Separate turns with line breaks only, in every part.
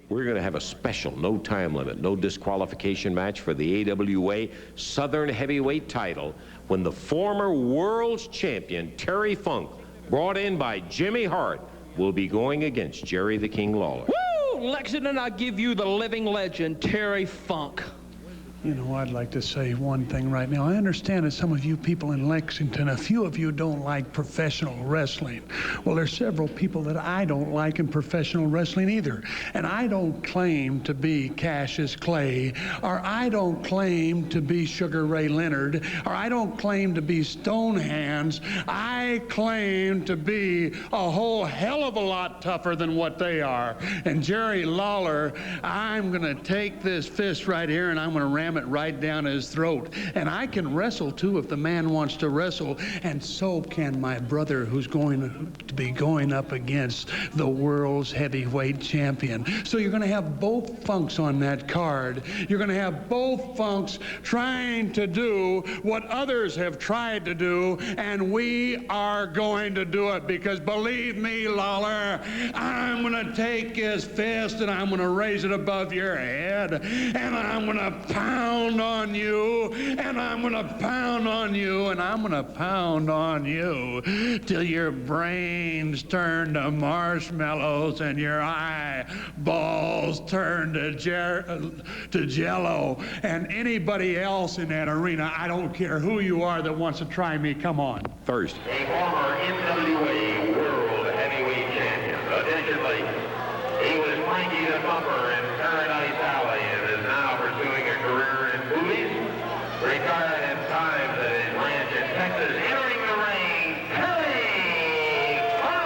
we're going to have a special, no time limit, no disqualification match for the AWA Southern Heavyweight title when the former world's champion, Terry Funk, brought in by Jimmy Hart, will be going against Jerry the King Lawler.
Woo! Lexington, I give you the living legend, Terry Funk.
You know, I'd like to say one thing right now. I understand that some of you people in Lexington, a few of you don't like professional wrestling. Well, there's several people that I don't like in professional wrestling either. And I don't claim to be Cassius Clay, or I don't claim to be Sugar Ray Leonard, or I don't claim to be Stone Hands. I claim to be a whole hell of a lot tougher than what they are. And Jerry Lawler, I'm going to take this fist right here and I'm going to ram it right down his throat. And I can wrestle too if the man wants to wrestle, and so can my brother who's going to be going up against the world's heavyweight champion. So you're going to have both Funks on that card. You're going to have both Funks trying to do what others have tried to do, and we are going to do it, because believe me, Lawler, I'm going to take his fist and I'm going to raise it above your head, and I'm going to pound on you, and I'm going to pound on you, and I'm going to pound on you till your brains turn to marshmallows and your eyeballs turn to jello. And anybody else in that arena, I don't care who you are that wants to try me, come on.
First,
A former NWA World Heavyweight Champion. Attention, ladies. He was Frankie the Bumper in Paradise Alley and is now pursuing a career in movies. Retired at times at his ranch in Texas. Entering the ring, Terry Funk.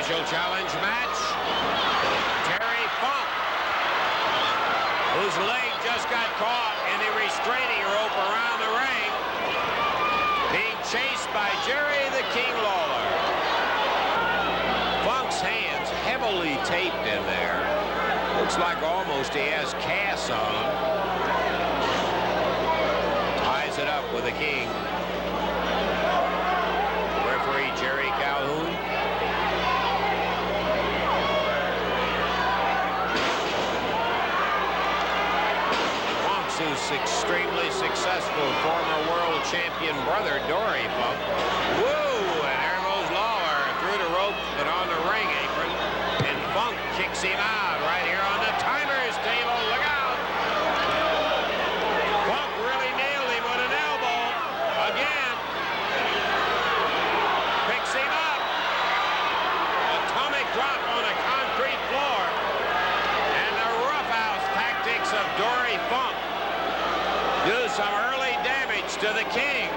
special challenge match. Terry Funk, whose leg just got caught in the restraining rope around the ring, being chased by Jerry the King Lawler. Funk's hands heavily taped in there. Looks like almost he has casts on him. Ties it up with the King. Referee Jerry Calhoun. Funk's extremely successful former world champion brother, Dory Funk. Woo! And there goes Lawler through the ropes but on the ring apron. And Funk kicks him out right here on the timer's table. Look out! Funk really nailed him with an elbow. Again. Picks him up. Atomic drop on a concrete floor. And the roughhouse tactics of Dory Funk do some early damage to the King.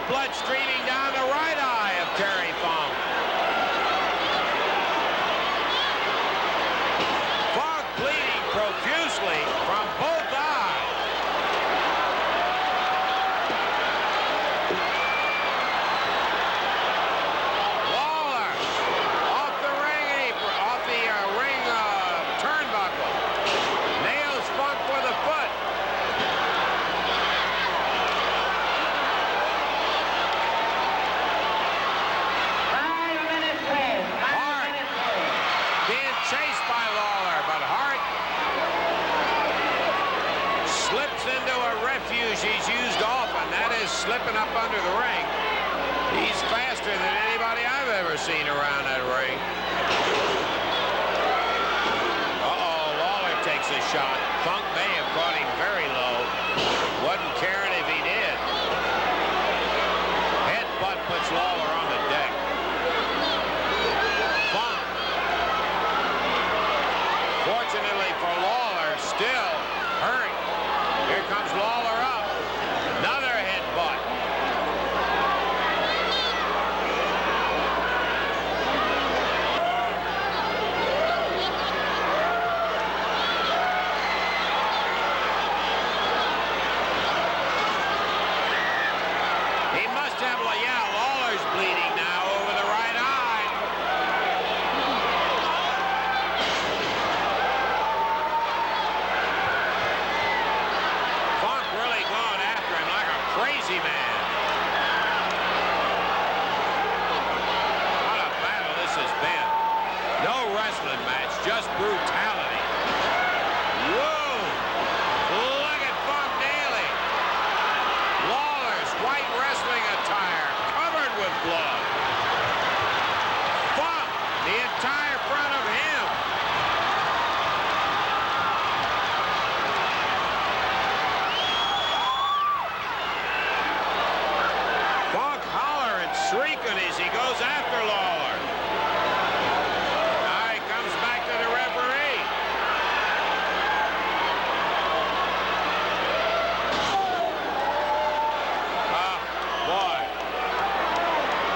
blood streaming down the right eye of Terry Funk. Funk bleeding profusely from both eyes. Lawler off the ring apron, off the ring turnbuckle. Nails Funk with a foot. Chased by Lawler, but Hart slips into a refuge he's used often. That is slipping up under the ring. He's faster than anybody I've ever seen around that ring. Uh-oh, Lawler takes a shot. Funk may have caught him very low. Wasn't caring if he did. Headbutt puts Lawler on the deck. Fortunately for Lawler, still hurt. Here comes Lawler up. Another headbutt. He must have, yeah, Lawler's bleeding now over the right eye. Crazy man. What a battle this has been. No wrestling match, just brutality. Whoa! Look at Funk Daly. Lawler's white wrestling attire covered with blood. Funk, the entire front of him. Shrieking as he goes after Lawler. Now he comes back to the referee. Boy.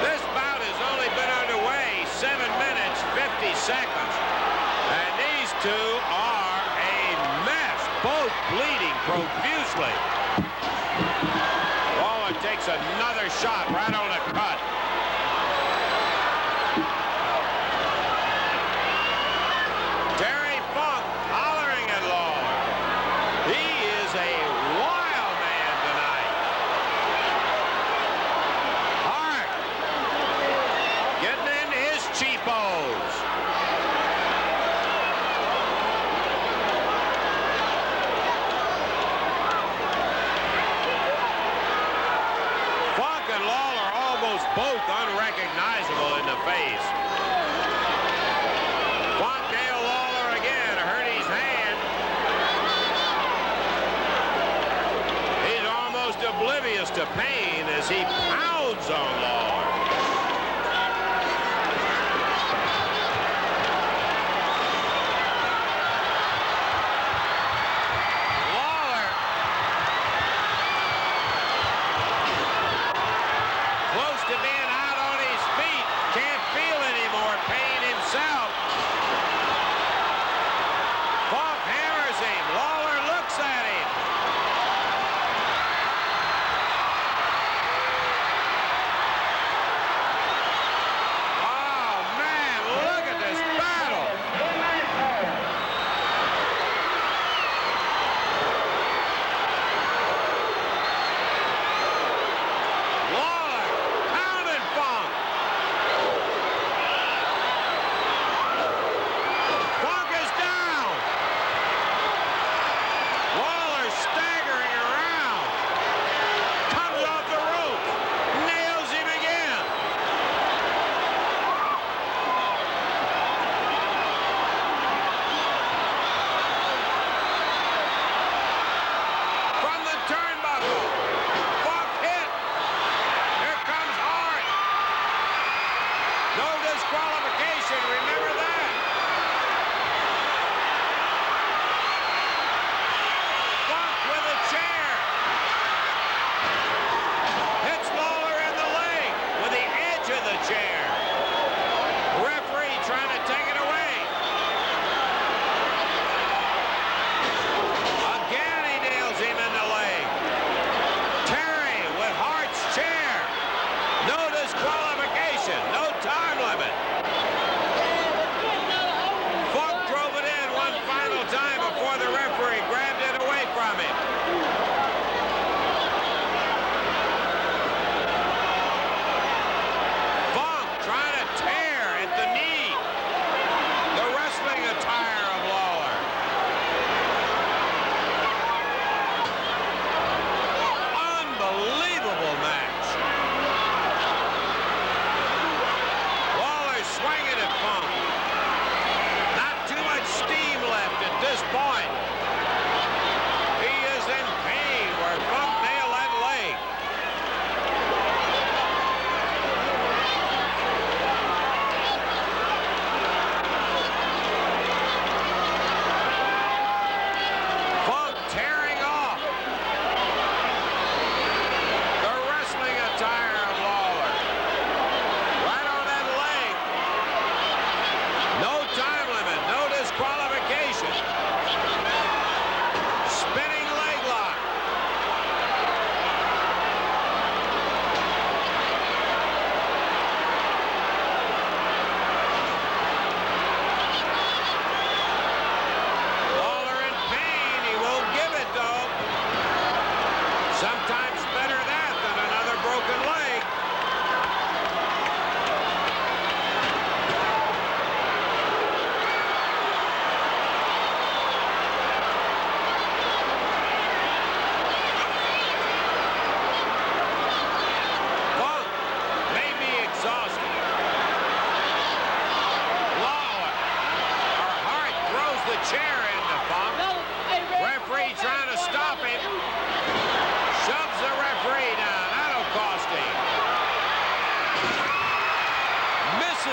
This bout has only been underway 7 minutes, 50 seconds. And these two are a mess, both bleeding profusely. Lawler takes another shot right on the cut. Terry Funk hollering at Lawler. He is a wild man tonight. Hart getting into his cheapos. Funk and Lawler almost both unrecognizable in the face. Funk nailed Lawler again, hurt his hand. He's almost oblivious to pain as he pounds on Lawler. Close to being out on his feet. Can't feel any more pain himself. Funk hammers him. Lawler looks at him.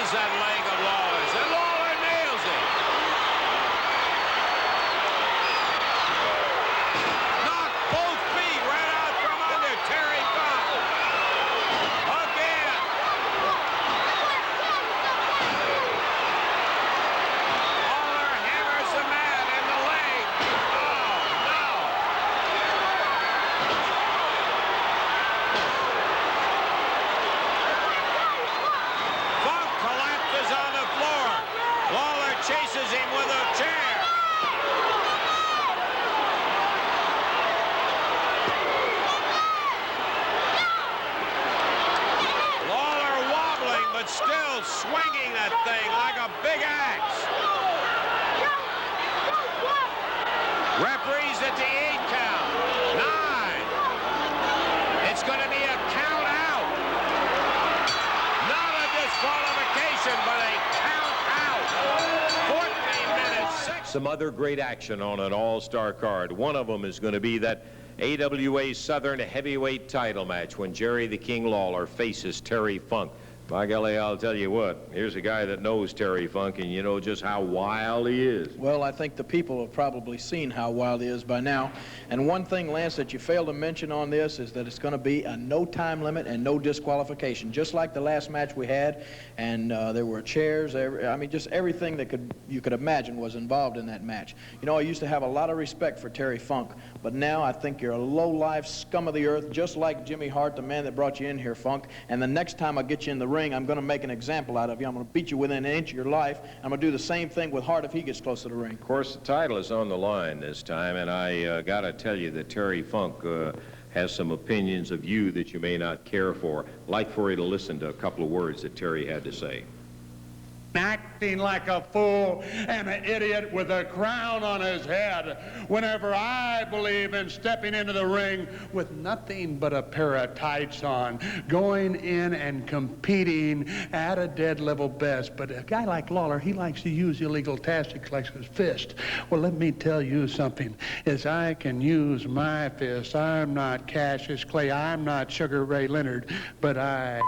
is that leg of Lawler's? And Lawler nails it. Knocked both feet right out from under Terry Funk. Again. Lawler hammers the man in the leg. Oh, no. Funk collapses on the floor. Lawler chases him with a chair. Lawler wobbling, but still swinging that thing like a big axe. Referees at the 8 count. 9. It's going to be a count out. Not a disqualification, but a count out. 14 minutes. 6. Some other great action on an all-star card. One of them is going to be that AWA Southern heavyweight title match when Jerry the King Lawler faces Terry Funk. By golly, I'll tell you what, here's a guy that knows Terry Funk, and you know just how wild he is.
Well, I think the people have probably seen how wild he is by now. And one thing, Lance, that you failed to mention on this is that it's going to be a no time limit and no disqualification, just like the last match we had. And there were chairs, I mean, just everything that you could imagine was involved in that match. You know, I used to have a lot of respect for Terry Funk, but now I think you're a low-life scum of the earth, just like Jimmy Hart, the man that brought you in here, Funk. And the next time I get you in the ring, I'm going to make an example out of you. I'm going to beat you within an inch of your life. I'm going to do the same thing with Hart if he gets close to the ring.
Of course, the title is on the line this time, and I got to tell you that Terry Funk has some opinions of you that you may not care for. I'd like for you to listen to a couple of words that Terry had to say.
Acting like a fool and an idiot with a crown on his head whenever I believe in stepping into the ring with nothing but a pair of tights on, going in and competing at a dead level best. But a guy like Lawler, he likes to use illegal tactics like his fist. Well, let me tell you something, is I can use my fist. I'm not Cassius Clay, I'm not Sugar Ray Leonard, but I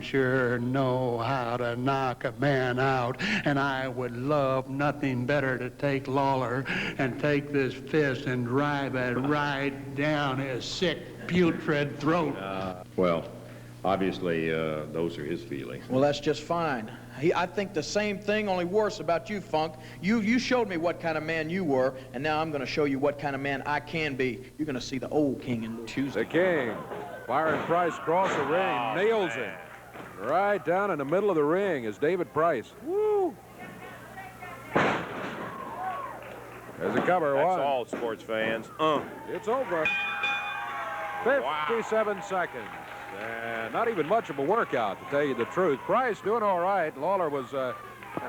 sure know how to knock a man out, and I would love nothing better to take Lawler and take this fist and drive it right down his sick, putrid throat.
Well, obviously, those are his feelings.
Well, that's just fine. I think the same thing, only worse about you, Funk. You showed me what kind of man you were, and now I'm going to show you what kind of man I can be. You're going to see the old King in Tuesday.
The King, Byron Price cross the ring, nails him. Right down in the middle of the ring is David Price. Woo! There's a cover.
That's
one.
all, sports fans.
It's over. 57 seconds. And not even much of a workout, to tell you the truth. Price doing all right. Lawler was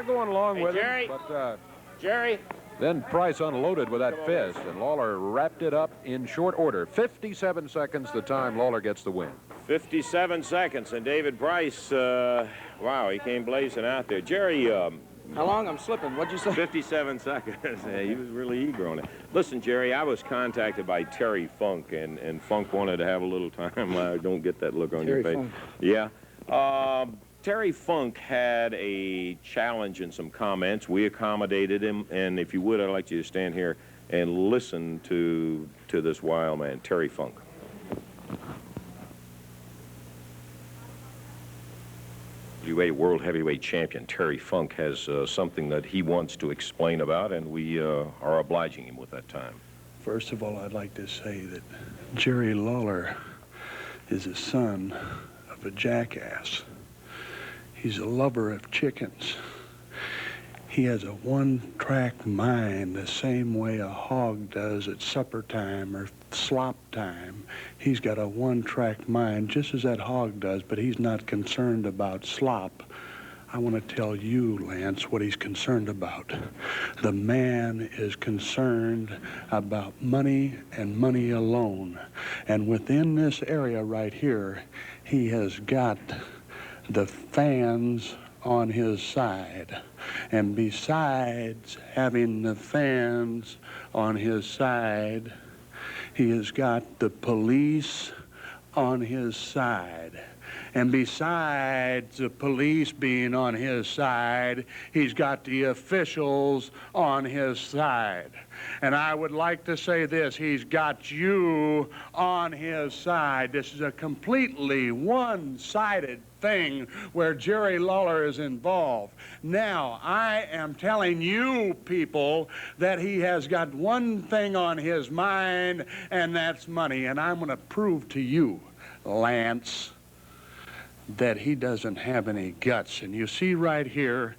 going along with
Jerry.
him. But
Jerry.
then Price unloaded with that fist, and Lawler wrapped it up in short order. 57 seconds the time Lawler gets the win.
57 seconds, and David Price, wow, he came blazing out there. Jerry,
How long? I'm slipping. What'd you say?
57 seconds. He was really eager on it. Listen, Jerry, I was contacted by Terry Funk, and Funk wanted to have a little time. I don't get that look on your face.
Funk.
Yeah. Terry Funk had a challenge and some comments. We accommodated him, and if you would, I'd like you to stand here and listen to this wild man, Terry Funk. World Heavyweight Champion Terry Funk has something that he wants to explain about, and we are obliging him with that time.
First of all, I'd like to say that Jerry Lawler is the son of a jackass. He's a lover of chickens. He has a one-track mind the same way a hog does at supper time or slop time. He's got a one-track mind just as that hog does, but he's not concerned about slop. I want to tell you, Lance, what he's concerned about. The man is concerned about money and money alone. And within this area right here, he has got the fans on his side. And besides having the fans on his side, he has got the police on his side. And besides the police being on his side, he's got the officials on his side. And I would like to say this, he's got you on his side. This is a completely one-sided thing where Jerry Lawler is involved. Now, I am telling you people that he has got one thing on his mind, and that's money. And I'm going to prove to you, Lance, that he doesn't have any guts. And you see right here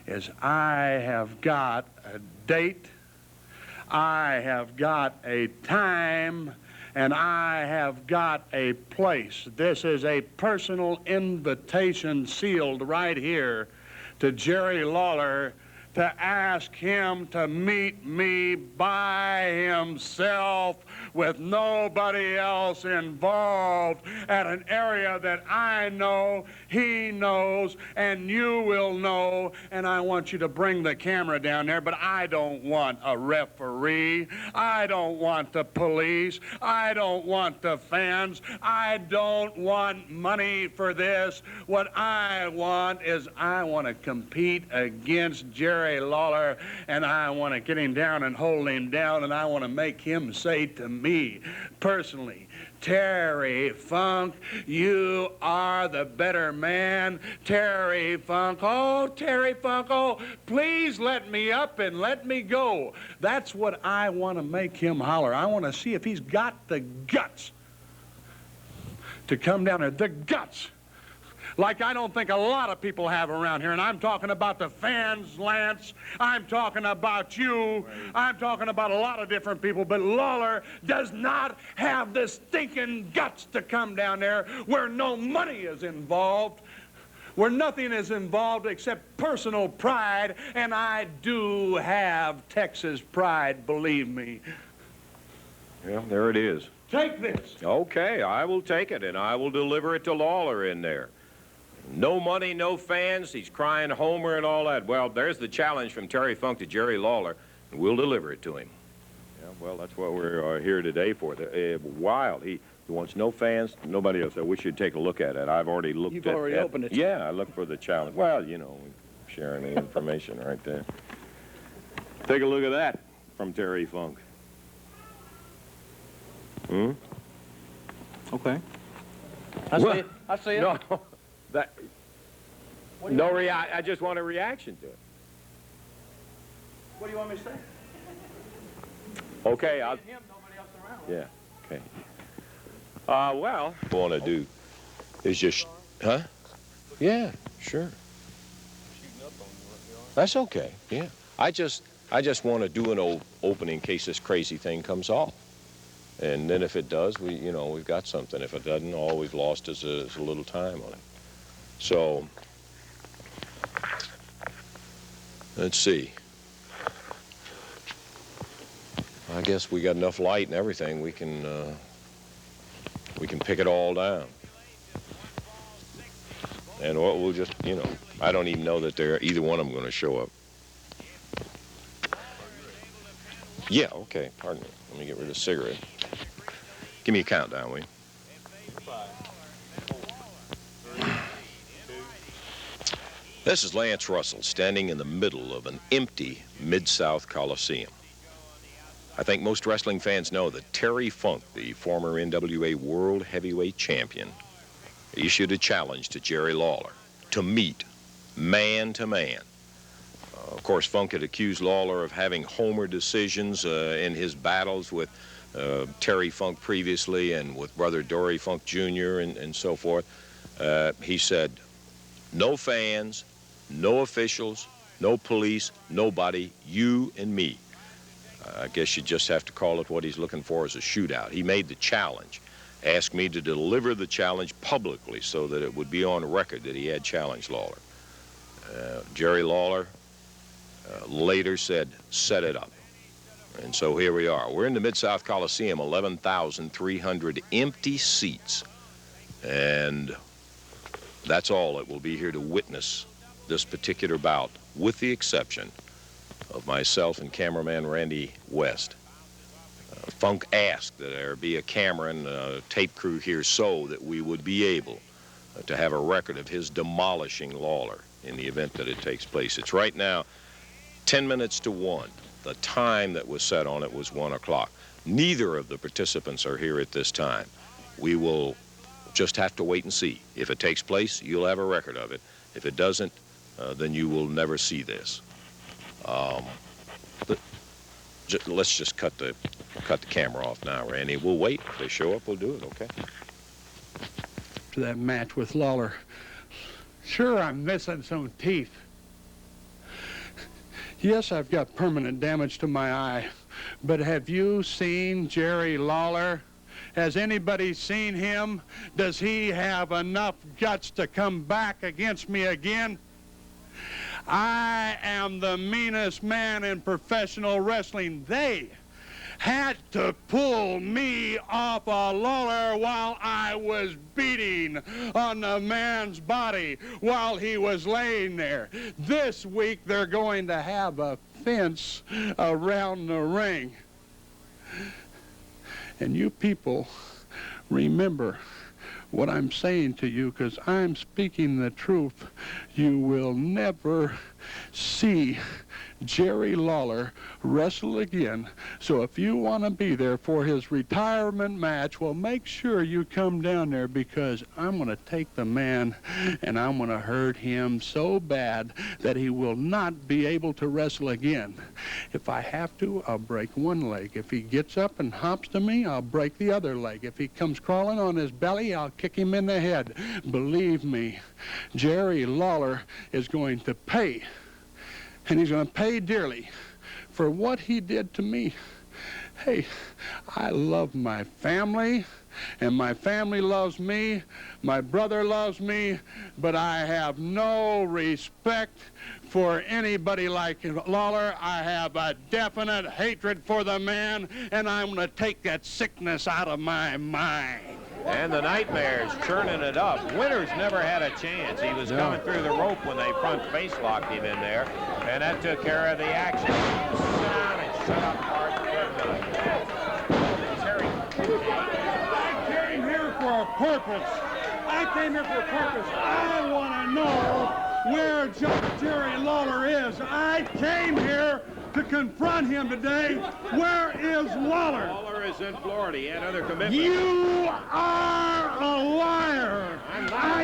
is I have got a date, I have got a time, and I have got a place. This is a personal invitation sealed right here to Jerry Lawler to ask him to meet me by himself with nobody else involved at an area that I know, he knows, and you will know. And I want you to bring the camera down there, but I don't want a referee. I don't want the police. I don't want the fans. I don't want money for this. What I want is I want to compete against Jerry Lawler, and I want to get him down and hold him down, and I want to make him say to me personally, Terry Funk, you are the better man. Terry Funk, oh, Terry Funk, oh, please let me up and let me go. That's what I want to make him holler. I want to see if he's got the guts to come down there. The guts. Like I don't think a lot of people have around here. And I'm talking about the fans, Lance. I'm talking about you. I'm talking about a lot of different people. But Lawler does not have the stinking guts to come down there where no money is involved, where nothing is involved except personal pride. And I do have Texas pride, believe me.
Well, there it is.
Take this.
Okay, I will take it, and I will deliver it to Lawler in there. No money, no fans, he's crying Homer and all that. Well, there's the challenge from Terry Funk to Jerry Lawler, and we'll deliver it to him. Yeah, well, that's what we're here today for. Wild. He wants no fans, nobody else. I wish you'd take a look at it. I've already looked at it.
You've already opened it.
Yeah, I looked for the challenge. Well, you know, sharing the information right there. Take a look at that from Terry Funk. Hmm?
Okay. I see it. I see it.
No. I just want a reaction to it.
What do you want me to say?
Okay, I'll...
Him, nobody else around.
Yeah, okay. Well, what I want to do is just... Huh? Yeah, sure. That's okay, yeah. I just want to do an opening in case this crazy thing comes off. And then if it does, we've got something. If it doesn't, all we've lost is a little time on it. So, let's see. I guess we got enough light and everything. We can pick it all down. And we'll just, I don't even know that either one of them going to show up. Yeah, okay, pardon me. Let me get rid of the cigarette. Give me a countdown, will you? This is Lance Russell standing in the middle of an empty Mid-South Coliseum. I think most wrestling fans know that Terry Funk, the former NWA World Heavyweight Champion, issued a challenge to Jerry Lawler to meet man to man. Of course, Funk had accused Lawler of having homer decisions in his battles with Terry Funk previously and with brother Dory Funk Jr. and so forth. He said, no fans, no officials, no police, nobody, you and me. I guess you just have to call it what he's looking for as a shootout. He made the challenge, asked me to deliver the challenge publicly so that it would be on record that he had challenged Lawler. Jerry Lawler later said, set it up. And so here we are. We're in the Mid-South Coliseum, 11,300 empty seats. And that's all that will be here to witness this particular bout, with the exception of myself and cameraman Randy West. Funk asked that there be a camera and a tape crew here so that we would be able
to have a record of his demolishing Lawler in the event that it takes place. It's right now 10 minutes to 1. The time that was set on it was 1 o'clock. Neither of the participants are here at this time. We will just have to wait and see. If it takes place, you'll have a record of it. If it doesn't, then you will never see this. Let's just cut the camera off now, Randy. We'll wait. If they show up, we'll do it, okay?
To that match with Lawler, sure, I'm missing some teeth. Yes, I've got permanent damage to my eye, but have you seen Jerry Lawler? Has anybody seen him? Does he have enough guts to come back against me again? I am the meanest man in professional wrestling. They had to pull me off a Lawler while I was beating on the man's body while he was laying there. This week they're going to have a fence around the ring. And you people, remember what I'm saying to you, because I'm speaking the truth. You will never see Jerry Lawler wrestle again. So if you want to be there for his retirement match, well, make sure you come down there, because I'm going to take the man and I'm going to hurt him so bad that he will not be able to wrestle again. If I have to, I'll break one leg. If he gets up and hops to me, I'll break the other leg. If he comes crawling on his belly, I'll kick him in the head. Believe me, Jerry Lawler is going to pay. And he's going to pay dearly for what he did to me. Hey, I love my family, and my family loves me. My brother loves me, but I have no respect for anybody like Lawler. I have a definite hatred for the man, and I'm going to take that sickness out of my mind.
And the Nightmares churning it up. Winters never had a chance. He was coming through the rope when they front face locked him in there, and that took care of the action. Sit down and shut up, Bart. Terry.
I came here for a purpose. I want to know where Jerry Lawler is. I came here to confront him today. Where is Lawler?
Lawler is in Florida. He had other commitments.
You are a liar.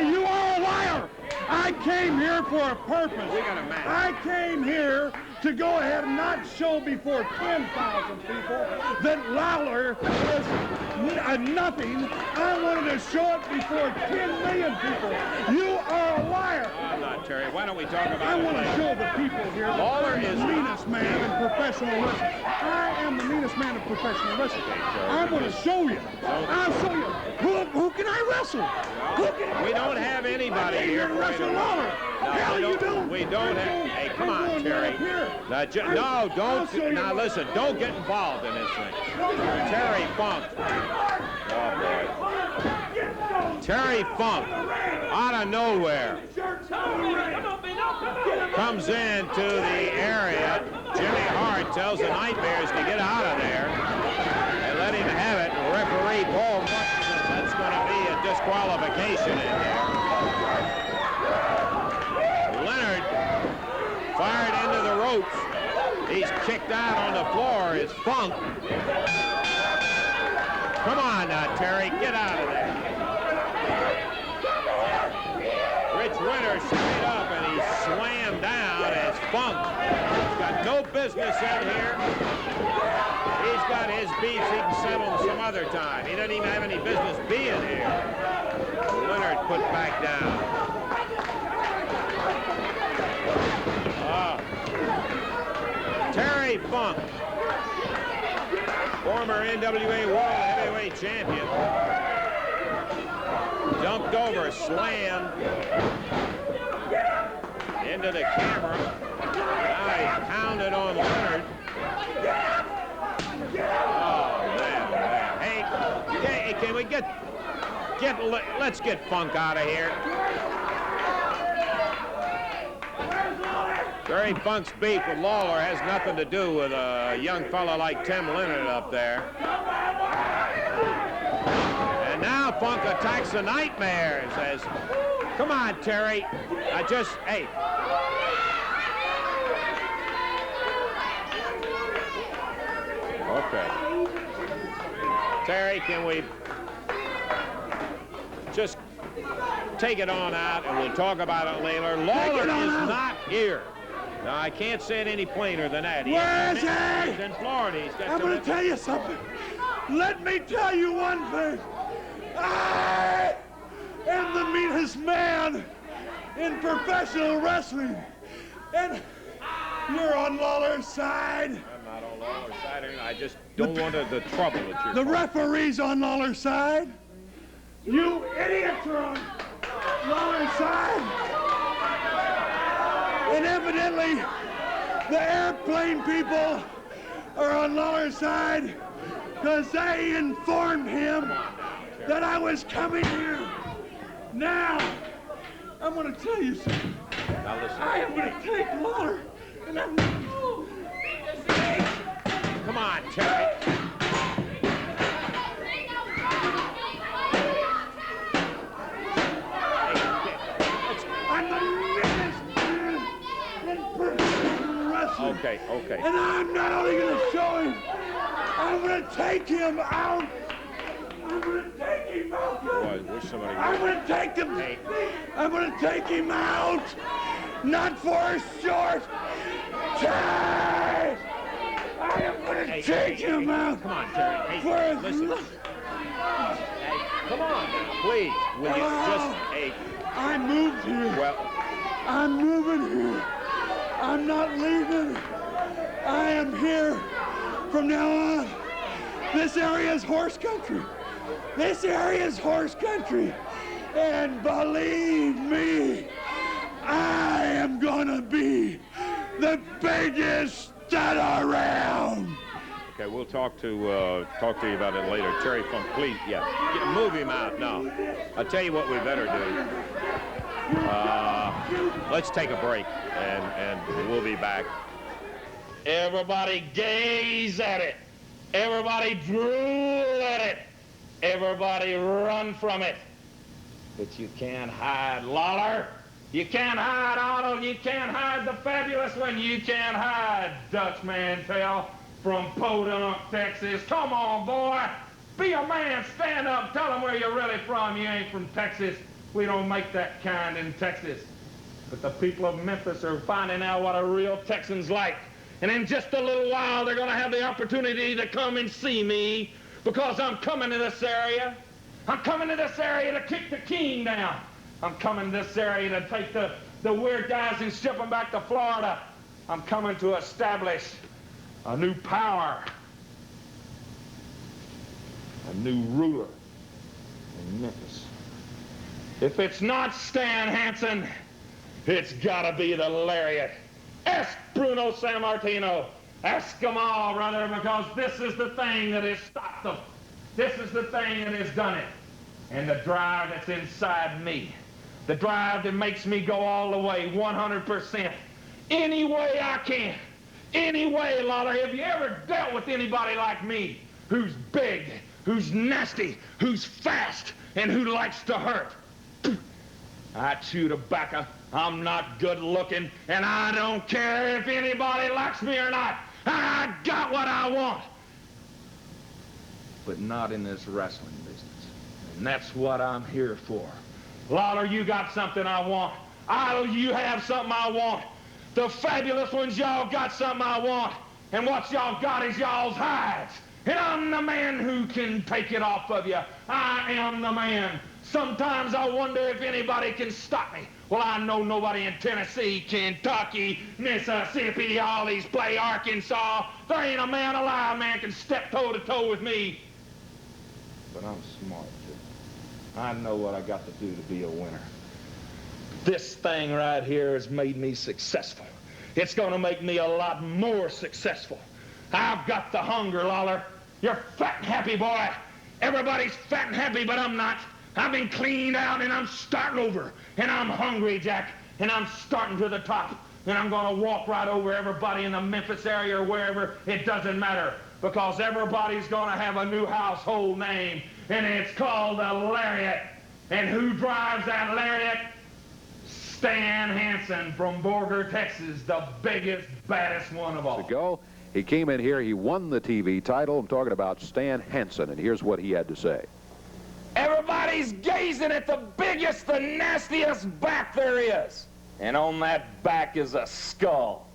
You are a liar. I came here for a purpose.
We got a match.
I came here to go ahead and not show before 10,000 people that Lawler is nothing. I wanted to show it before 10 million people. You are a liar.
I'm not, Terry. Why don't we talk about
I
it
want to
later?
show the people here that
Lawler
I'm
is
the meanest man in professional wrestling. I am the meanest man in professional wrestling. I'm going to show you. I'll show you. Who can I wrestle?
We don't have anybody here.
Wrestle Lawler. Hell, you don't.
We don't have. Hey, come on, Terry. No, don't. Now listen, don't get involved in this thing. Terry Funk. Oh boy. Terry Funk, out of nowhere, comes into the area. Jimmy Hart tells the Nightmares to get out of there and let him have it. Referee Paul Mutt says that's going to be a disqualification in there. Leonard fired into the ropes. He's kicked out on the floor. It's Funk. Come on now, Terry, get out of there. Rich Winters straight up and he slammed down as Funk. He's got no business in here. He's got his beefs he can settle some other time. He doesn't even have any business being here. Leonard put back down. Terry Funk, former NWA World Heavyweight Champion, dumped over, slammed into the camera. Now he's pounded on Leonard. Oh, man. Hey, can we let's get Funk out of here. Terry Funk's beef with Lawler has nothing to do with a young fella like Tim Leonard up there. And now Funk attacks the Nightmare. Says, come on, Terry. Hey. Okay. Terry, can we just take it on out and we'll talk about it later. Lawler is not here. Now, I can't say it any plainer than that.
Where is he?
He's in Florida. He's got
I'm going to tell you something. Let me tell you one thing. I am the meanest man in professional wrestling. And you're on Lawler's side.
I'm not on Lawler's side. I just don't want the trouble that you're
The referee's on Lawler's side. You idiots are on Lawler's side. And evidently, the airplane people are on Lawler's side because they informed him that I was coming here. Now, I'm going to tell you something.
Now listen.
I am going to take Lawler, and I'm going to...
Come on, Terry.
I'm the meanest man in professional wrestling.
Okay.
And I'm not only going to show him, I'm going to take him out. I'm going to take him out.
Boy, wish somebody would.
I'm going to take him.
Hey.
I'm going to take him out. Not for a short time. I am going to take him out.
Come on, Terry. Hey,
For a
listen. Hey, come on now, please. Will you just, hey.
I moved here.
Well,
I'm moving here. I'm not leaving. I am here from now on. This area is horse country. This area is horse country. And believe me, I am gonna be the biggest stud around.
okay, we'll talk to you about it later. Terry Funk, please, move him out now. I'll tell you what we better do. Let's take a break, and we'll be back.
Everybody gaze at it. Everybody drool at it. Everybody run from it. But you can't hide Lawler. You can't hide Arnold. You can't hide the Fabulous One. You can't hide Dutch Mantel from Podunk, Texas. Come on, boy. Be a man. Stand up. Tell them where you're really from. You ain't from Texas. We don't make that kind in Texas. But the people of Memphis are finding out what a real Texan's like. And in just a little while, they're going to have the opportunity to come and see me because I'm coming to this area. I'm coming to this area to kick the king down. I'm coming to this area to take the weird guys and ship them back to Florida. I'm coming to establish a new power, a new ruler in Memphis. If it's not Stan Hansen, it's got to be the Lariat. Ask Bruno Sammartino. Ask them all, brother, because this is the thing that has stopped them. This is the thing that has done it. And the drive that's inside me, the drive that makes me go all the way, 100%, any way I can, any way, Lawler. Have you ever dealt with anybody like me, who's big, who's nasty, who's fast, and who likes to hurt? I chew tobacco. I'm not good looking, and I don't care if anybody likes me or not. I got what I want. But not in this wrestling business. And that's what I'm here for. Lawler, you got something I want. You have something I want. The Fabulous Ones, y'all got something I want. And what y'all got is y'all's hides. And I'm the man who can take it off of you. I am the man. Sometimes I wonder if anybody can stop me. Well, I know nobody in Tennessee, Kentucky, Mississippi, all these play Arkansas. There ain't a man alive, man, can step toe-to-toe with me. But I'm smart, too. I know what I got to do to be a winner. This thing right here has made me successful. It's going to make me a lot more successful. I've got the hunger, Lawler. You're fat and happy, boy. Everybody's fat and happy, but I'm not. I've been cleaned out, and I'm starting over. And I'm hungry, Jack, and I'm starting to the top. And I'm going to walk right over everybody in the Memphis area or wherever. It doesn't matter.
because everybody's going to have a new household name, and it's called the Lariat. And who drives that Lariat? Stan Hansen from Borger, Texas, the biggest, baddest one of all.
Ago, he came in here, he won the TV title. I'm talking about Stan Hansen, and here's what he had to say.
Everybody's gazing at the biggest, the nastiest back there is. And on that back is a skull.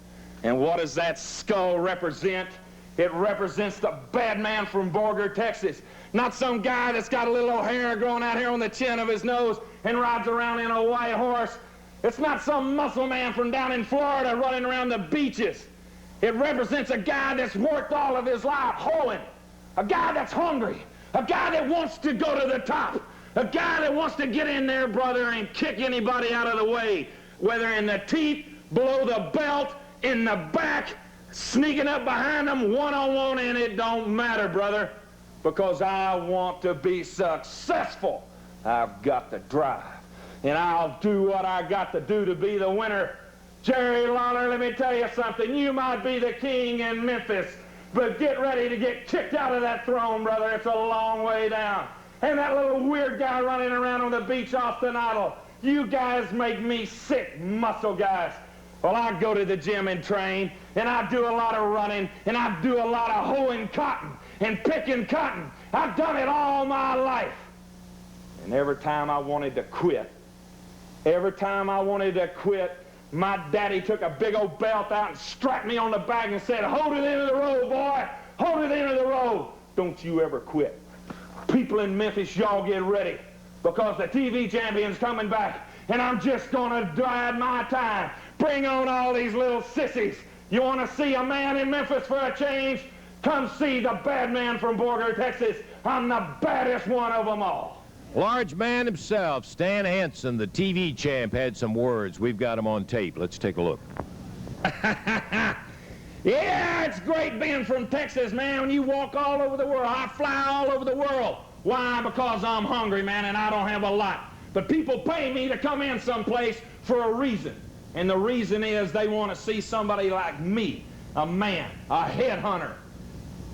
And what does that skull represent? It represents the bad man from Borger, Texas. Not some guy that's got a little hair growing out here on the chin of his nose and rides around in a white horse. It's not some muscle man from down in Florida running around the beaches. It represents a guy that's worked all of his life hoeing. A guy that's hungry. A guy that wants to go to the top. A guy that wants to get in there, brother, and kick anybody out of the way. Whether in the teeth, below the belt, in the back, sneaking up behind them, one-on-one, and it don't matter, brother. Because I want to be successful. I've got the drive. And I'll do what I got to do to be the winner. Jerry Lawler, let me tell you something. You might be the king in Memphis, but get ready to get kicked out of that throne, brother. It's a long way down. And that little weird guy running around on the beach, Austin Idol, you guys make me sick, muscle guys. Well, I go to the gym and train, and I do a lot of running, and I do a lot of hoeing cotton and picking cotton. I've done it all my life. And every time I wanted to quit, my daddy took a big old belt out and strapped me on the back and said, hold it into the road, boy. Hold it into the road. Don't you ever quit. People in Memphis, y'all get ready, because the TV champion's coming back, and I'm just going to bide my time. Bring on all these little sissies. You want to see a man in Memphis for a change? Come see the bad man from Borger, Texas. I'm the baddest one of them all.
Large man himself, Stan Hansen, the TV champ, had some words. We've got him on tape. Let's take a look.
Yeah, it's great being from Texas, man. When you walk all over the world, I fly all over the world. Why? Because I'm hungry, man, and I don't have a lot. But people pay me to come in someplace for a reason. And the reason is they want to see somebody like me, a man, a headhunter.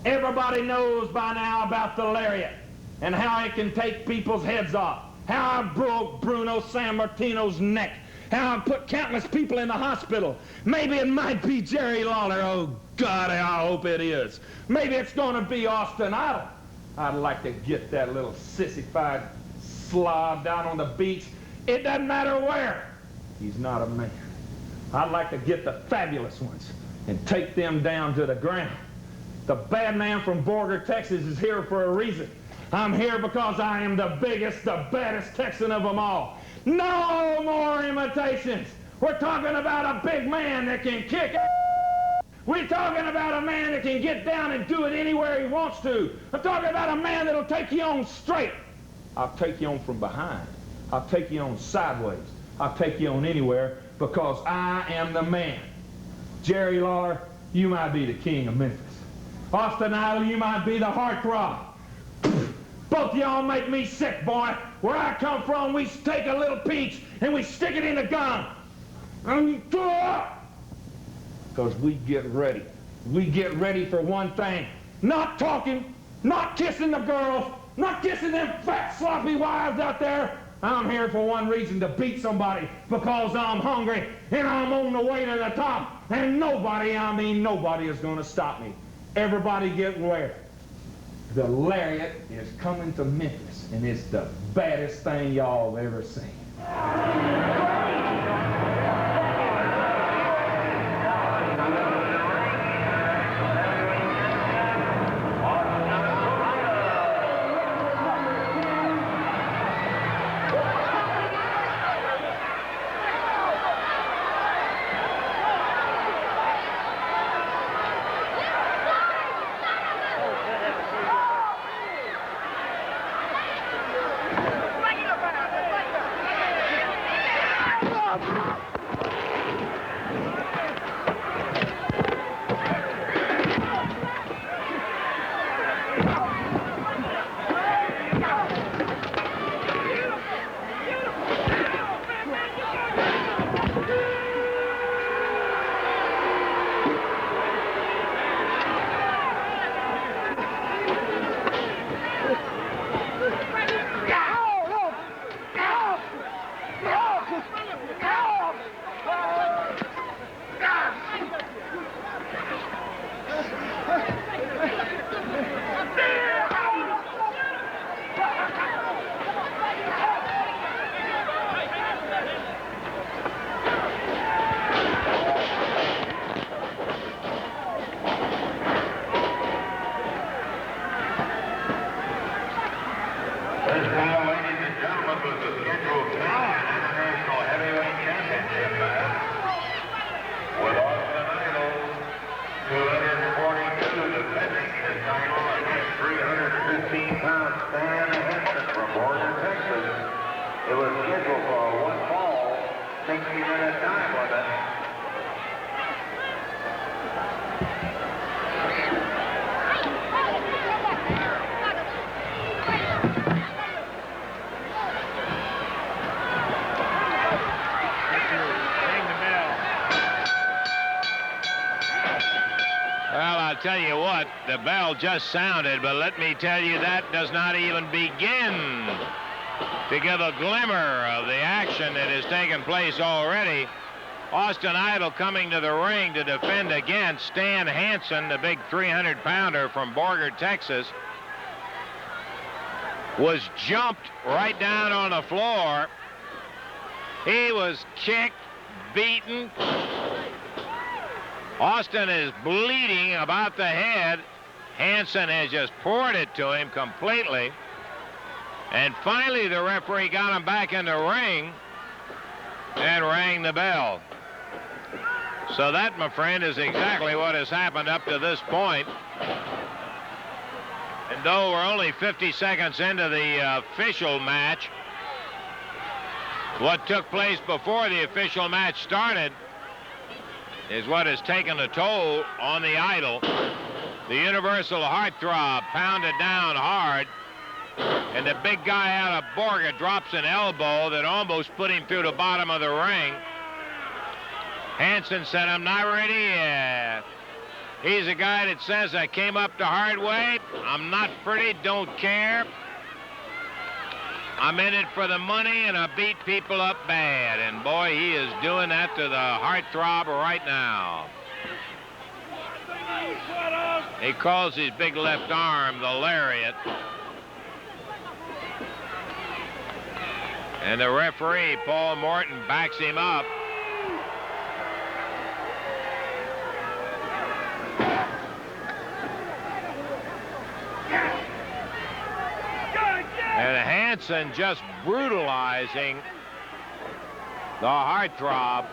Everybody knows by now about the Lariat and how it can take people's heads off. How I broke Bruno Sammartino's neck. How I put countless people in the hospital. Maybe it might be Jerry Lawler. Oh, God, I hope it is. Maybe it's going to be Austin Idol. I'd like to get that little sissified slob down on the beach. It doesn't matter where. He's not a man. I'd like to get the fabulous ones and take them down to the ground. The bad man from Borger, Texas is here for a reason. I'm here because I am the biggest, the baddest Texan of them all. No more imitations. We're talking about a big man that can kick ass. We're talking about a man that can get down and do it anywhere he wants to. I'm talking about a man that'll take you on straight. I'll take you on from behind. I'll take you on sideways. I'll take you on anywhere because I am the man. Jerry Lawler, you might be the king of Memphis. Austin Idol, you might be the heartthrob. Both y'all make me sick, boy. Where I come from, we take a little peach and we stick it in the gun. Because we get ready. We get ready for one thing. Not talking, not kissing the girls, not kissing them fat, sloppy wives out there. I'm here for one reason, to beat somebody, because I'm hungry and I'm on the way to the top. And nobody, I mean nobody, is going to stop me. Everybody get ready. The Lariat is coming to Memphis, and it's the baddest thing y'all have ever seen.
second match with Austin Idol, 242, defending his title against 315-pound Stan Henson from Border, Texas. It was scheduled for a one-fall, 60-minute time limit.
Well, I'll tell you what, the bell just sounded, but let me tell you that does not even begin to give a glimmer of the action that has taken place already. Austin Idol coming to the ring to defend against Stan Hansen, the big 300-pounder from Borger, Texas, was jumped right down on the floor. He was kicked, beaten. Austin is bleeding about the head. Hansen has just poured it to him completely. And finally, the referee got him back in the ring and rang the bell. So that, my friend, is exactly what has happened up to this point. And though we're only 50 seconds into the official match, what took place before the official match started is what has taken a toll on the Idol. The universal heartthrob pounded down hard, and the big guy out of Borger drops an elbow that almost put him through the bottom of the ring. Hansen said, "I'm not ready yet." He's a guy that says, "I came up the hard way. I'm not pretty, don't care. I'm in it for the money, and I beat people up bad." And boy, he is doing that to the heartthrob right now. He calls his big left arm the lariat. And the referee, Paul Morton, backs him up. And Hansen just brutalizing the heartthrob.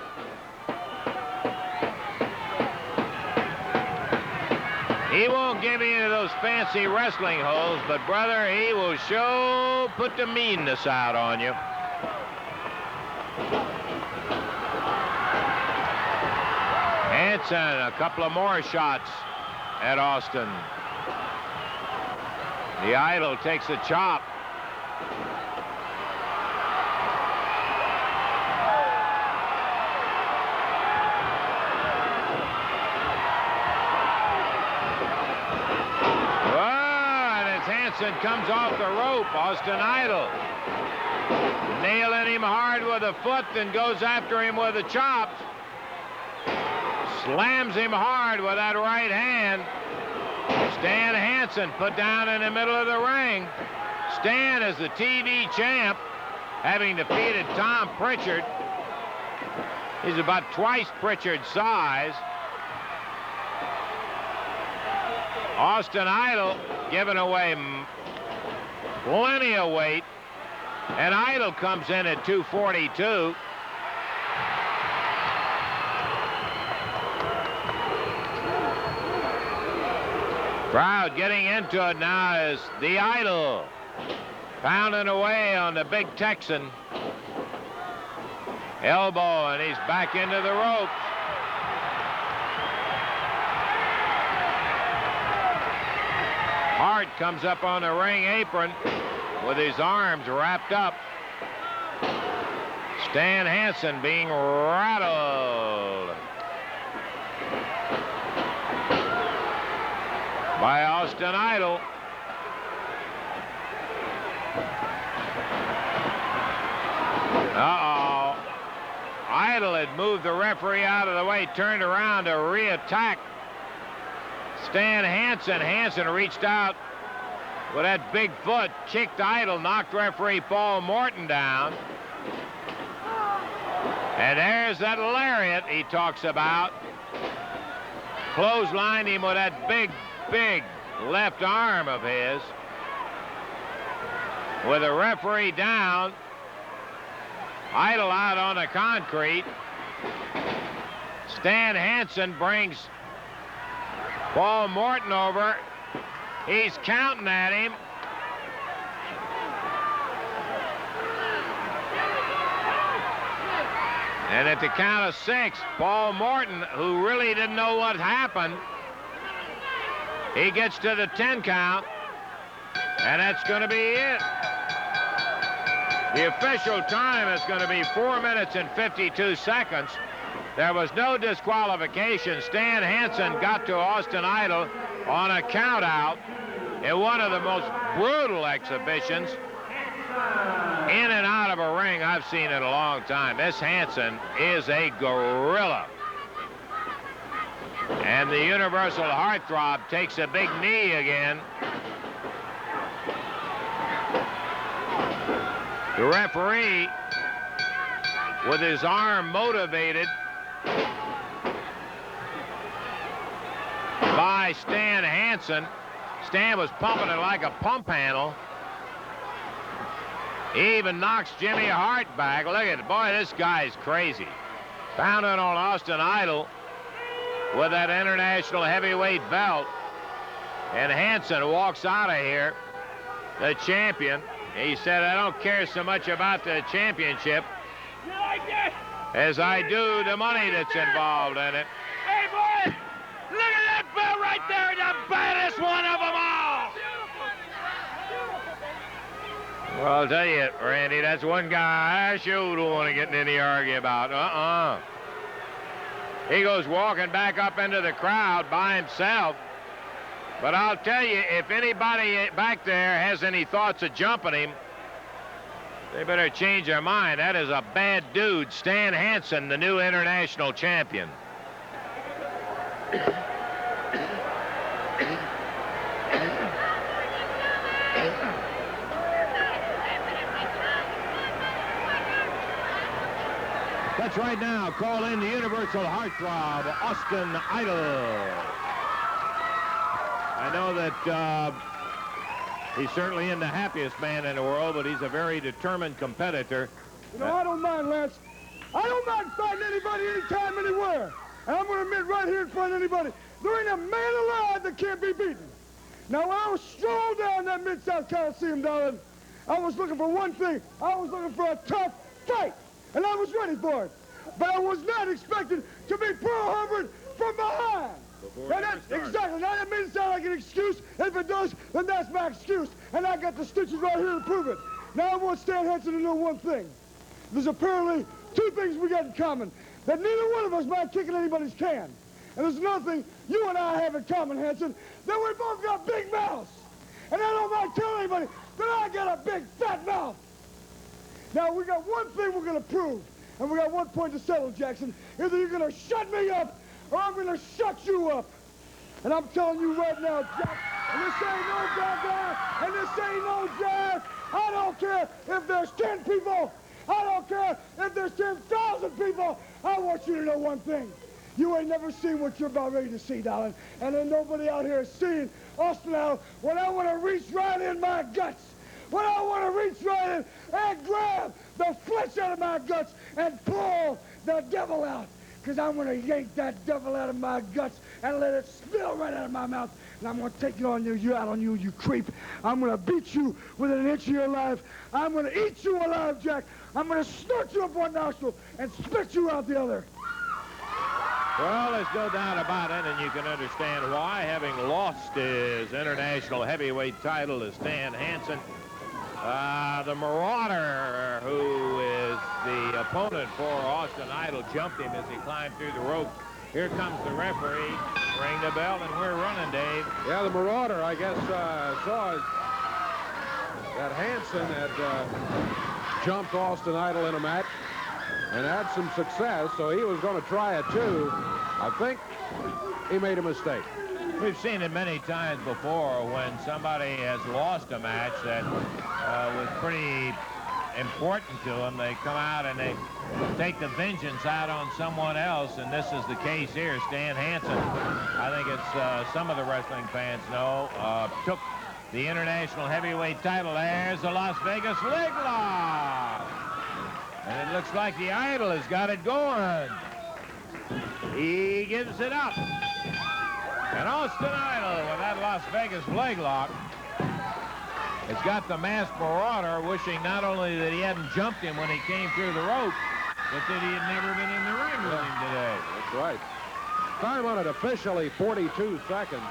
He won't give you any of those fancy wrestling holds, but brother, he will sure put the meanness out on you. Hansen, a couple of more shots at Austin. The Idol takes a chop. Hansen comes off the rope. Austin Idol nailing him hard with a foot, then goes after him with a chop. Slams him hard with that right hand. Stan Hansen put down in the middle of the ring. Stan is the TV champ, having defeated Tom Pritchard. He's about twice Pritchard's size. Austin Idol giving away plenty of weight, and Idol comes in at 242. Crowd getting into it now is the Idol, pounding away on the big Texan. Elbow, and he's back into the ropes. Hart comes up on the ring apron with his arms wrapped up. Stan Hansen being rattled by Austin Idol. Uh-oh. Idol had moved the referee out of the way, turned around to re-attack Stan Hansen. Hansen reached out with that big foot, kicked Idol, knocked referee Paul Morton down. And there's that lariat he talks about. Clotheslined him with that big, big left arm of his. With the referee down, Idol out on the concrete. Stan Hansen brings Paul Morton over. He's counting at him. And at the count of 6, Paul Morton, who really didn't know what happened, he gets to the 10 count, and that's going to be it. The official time is going to be 4 minutes and 52 seconds. There was no disqualification. Stan Hansen got to Austin Idol on a count out in one of the most brutal exhibitions in and out of a ring I've seen in a long time. This Hansen is a gorilla. And the Universal Heartthrob takes a big knee again. The referee, with his arm motivated by Stan Hansen. Stan was pumping it like a pump handle. He even knocks Jimmy Hart back. Look at it. Boy, this guy's crazy. Pounding on Austin Idol with that international heavyweight belt. And Hansen walks out of here, the champion. He said, I don't care so much about the championship as I do the money that's involved in it.
Hey, boy, look at that belt right there, the baddest one of them all.
Well, I'll tell you, Randy, that's one guy I sure don't want to get in any argument about. He goes walking back up into the crowd by himself. But I'll tell you, if anybody back there has any thoughts of jumping him, they better change their mind. That is a bad dude. Stan Hansen, the new international champion. Let's right now call in the Universal Heartthrob, Austin Idol. I know that he's certainly in the happiest man in the world, but he's a very determined competitor.
You know, I don't mind, Lance. I don't mind fighting anybody anytime, anywhere. And I'm going to admit right here in front of anybody, there ain't a man alive that can't be beaten. Now, when I was strolling down that Mid-South Coliseum, darling, I was looking for one thing. I was looking for a tough fight, and I was ready for it. But I was not expecting to be Pearl Harbored from behind. And that's exactly. Now, that may sound like an excuse. If it does, then that's my excuse. And I got the stitches right here to prove it. Now, I want Stan Hansen to know one thing. There's apparently two things we got in common. That neither one of us mind kicking anybody's can. And there's another thing you and I have in common, Hansen, that we both got big mouths. And I don't mind telling anybody that I got a big, fat mouth. Now, we got one thing we're going to prove. And we got one point to settle, Jackson. Either you're going to shut me up, or I'm going to shut you up. And I'm telling you right now, Jack, and this ain't no gaga, and this ain't no jazz. I don't care if there's 10 people. I don't care if there's 10,000 people. I want you to know one thing. You ain't never seen what you're about ready to see, darling. And ain't nobody out here seen Austin Idol when I want to reach right in my guts. When I want to reach right in and grab the flesh out of my guts and pull the devil out. Because I'm going to yank that devil out of my guts and let it spill right out of my mouth. And I'm going to take it on you, out on you, you creep. I'm going to beat you within an inch of your life. I'm going to eat you alive, Jack. I'm going to snort you up one nostril and spit you out the other.
Well, there's no doubt about it, and you can understand why, having lost his international heavyweight title to Stan Hansen. The Marauder, who is the opponent for Austin Idol, jumped him as he climbed through the rope. Here comes the referee. Ring the bell, and we're running, Dave.
Yeah, the Marauder, I guess, saw that Hansen had jumped Austin Idol in a match and had some success, so he was going to try it too. I think he made a mistake.
We've seen it many times before when somebody has lost a match that was pretty important to them. They come out and they take the vengeance out on someone else, and this is the case here. Stan Hansen, I think it's some of the wrestling fans know, took the international heavyweight title. There's the Las Vegas leg lock. And it looks like the Idol has got it going. He gives it up. And Austin Idol with that Las Vegas leg lock has got the masked marauder wishing not only that he hadn't jumped him when he came through the rope, but that he had never been in the ring with him today.
That's right. Time on it officially 42 seconds.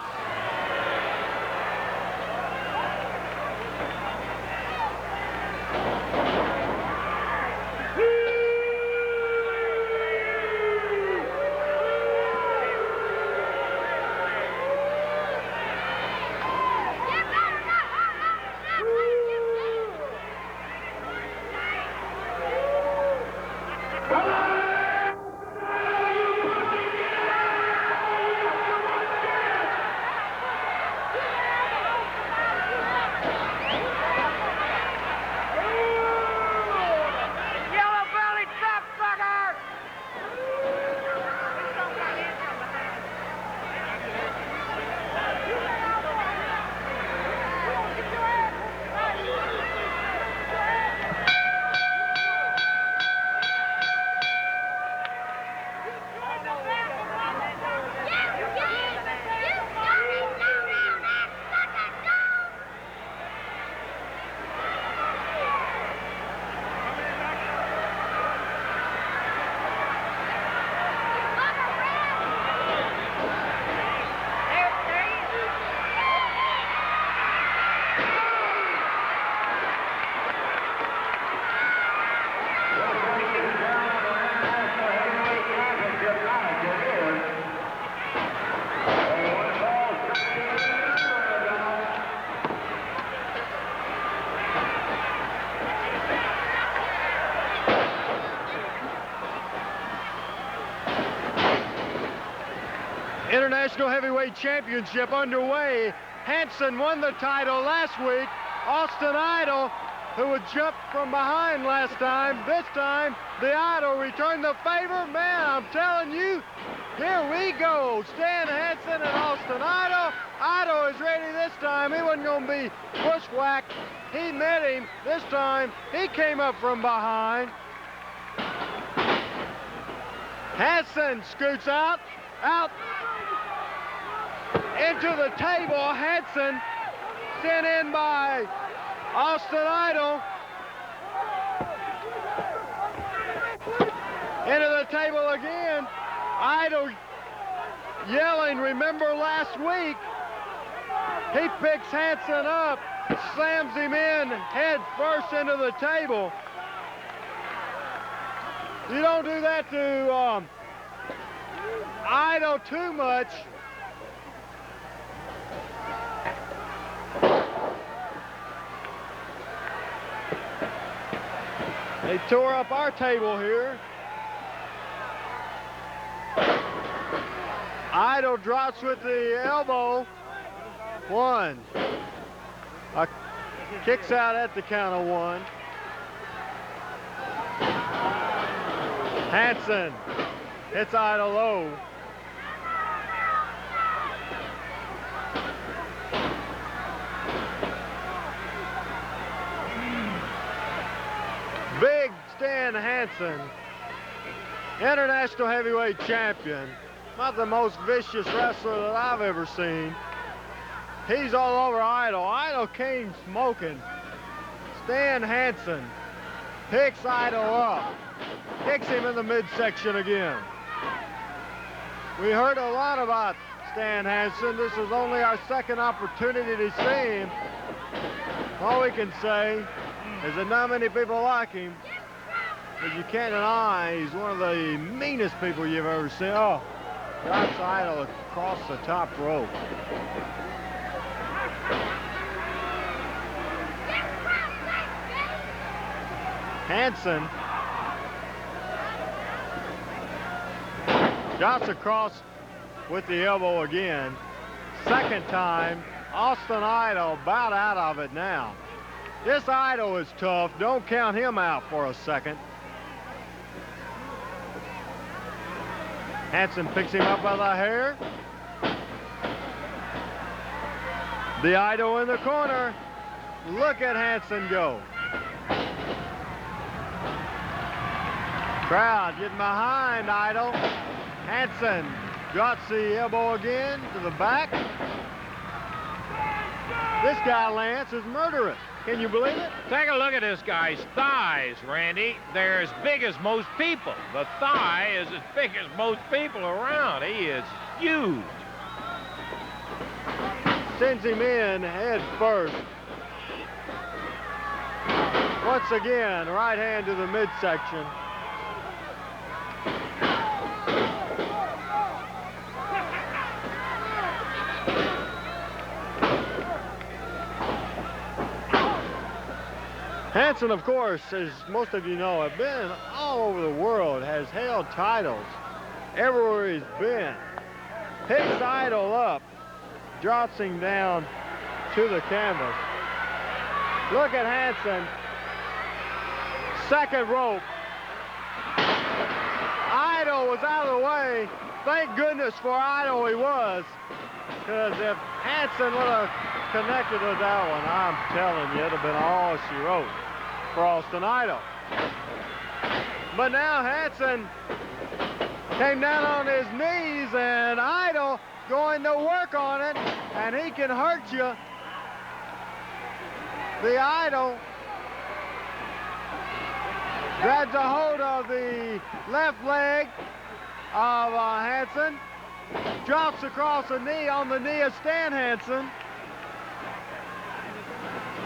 International Heavyweight Championship underway. Hanson won the title last week. Austin Idol, who had jumped from behind last time, this time the Idol returned the favor. Man, I'm telling you, here we go. Stan Hansen and Austin Idol. Idol is ready this time. He wasn't going to be bushwhacked. He met him this time. He came up from behind. Hansen scoots out into the table. Hansen sent in by Austin Idol. Into the table again. Idol yelling, remember last week? He picks Hansen up, slams him in head first into the table. You don't do that to Idol too much. They tore up our table here. Idol drops with the elbow. One. Kicks out at the count of one. Hansen hits Idol low. Big Stan Hansen, International Heavyweight Champion. Not the most vicious wrestler that I've ever seen. He's all over Idol. Idol came smoking. Stan Hansen picks Idol up. Kicks him in the midsection again. We heard a lot about Stan Hansen. This is only our second opportunity to see him. All we can say is that not many people like him, but you can't deny he's one of the meanest people you've ever seen. Oh, drops Idol across the top rope. Hansen drops across with the elbow again. Second time, Austin Idol about out of it now. This Idol is tough. Don't count him out for a second. Hansen picks him up by the hair. The Idol in the corner. Look at Hansen go. Crowd getting behind Idol. Hanson drops the elbow again to the back. This guy, Lance, is murderous. Can you believe it?
Take a look at this guy's thighs, Randy. They're as big as most people. The thigh is as big as most people around. He is huge.
Sends him in head first. Once again, right hand to the midsection. Hanson, of course, as most of you know, have been all over the world, has held titles everywhere he's been. Picks Idol up, drops him down to the canvas. Look at Hanson. Second rope. Idol was out of the way. Thank goodness for Idol he was, because if Hanson would have connected with that one, I'm telling you, it would have been all she wrote for Austin Idol. But now Hanson came down on his knees, and Idol going to work on it, and he can hurt you. The Idol grabs a hold of the left leg of Hanson, drops across the knee on the knee of Stan Hanson.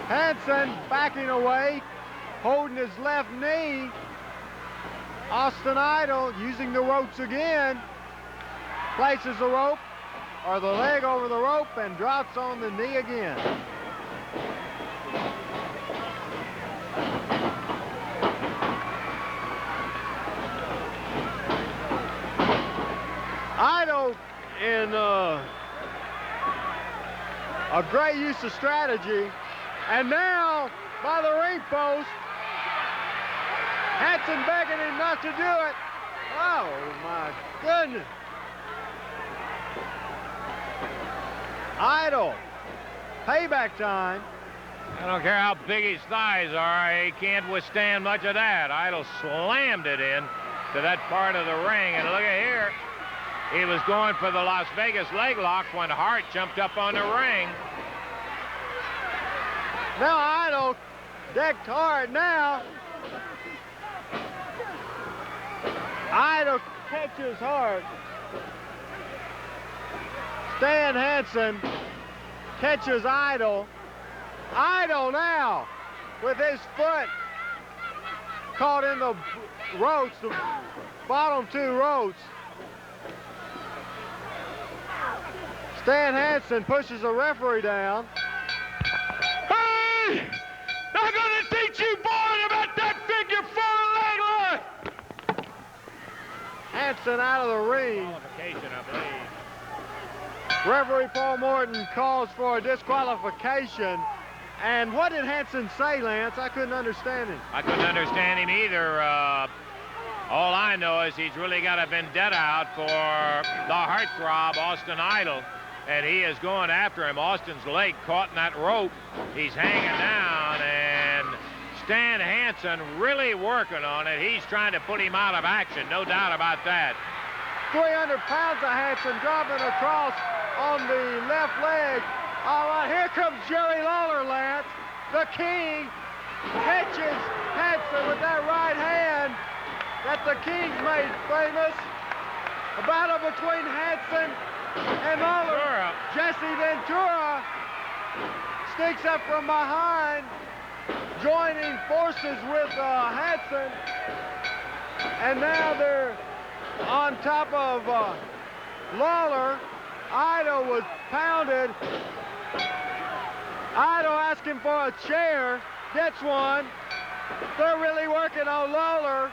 Hanson backing away, holding his left knee. Austin Idol using the ropes again, places the rope or the leg over the rope and drops on the knee again. Idol in a great use of strategy, and now by the ring post, Hanson begging him not to do it. Oh my goodness. Idol, payback time.
I don't care how big his thighs are, he can't withstand much of that. Idol slammed it in to that part of the ring, and look at here. He was going for the Las Vegas leg lock when Hart jumped up on the ring.
Now Idol decked hard now. Idol catches Hart. Stan Hanson catches Idol. Idol now with his foot caught in the ropes, the bottom two ropes. Stan Hanson pushes the referee down.
Hey! I'm gonna teach you boys about that figure four leg lock!
Hanson out of the ring.
Qualification, I believe.
Referee Paul Morton calls for a disqualification. And what did Hanson say, Lance? I couldn't understand him.
I couldn't understand him either. All I know is he's really got a vendetta out for the heartthrob, Austin Idol, and he is going after him. Austin's leg caught in that rope. He's hanging down, and Stan Hanson really working on it. He's trying to put him out of action, no doubt about that.
300 pounds of Hanson dropping across on the left leg. All right, here comes Jerry Lawler, Lance. The King catches Hanson with that right hand that the King made famous. A battle between Hanson and Lawler.
Ventura.
Jesse Ventura sneaks up from behind, joining forces with Hanson. And now they're on top of Lawler. Idol was pounded. Idol asking for a chair. Gets one. They're really working on Lawler.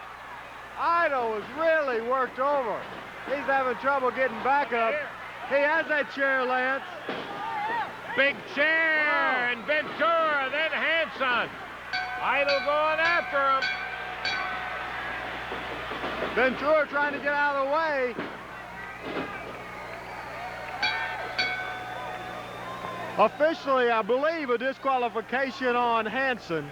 Idol was really worked over. He's having trouble getting back up. He has that chair, Lance.
Big chair, and Ventura, then Hanson. Idol going after him.
Ventura trying to get out of the way. Officially, I believe, a disqualification on Hanson.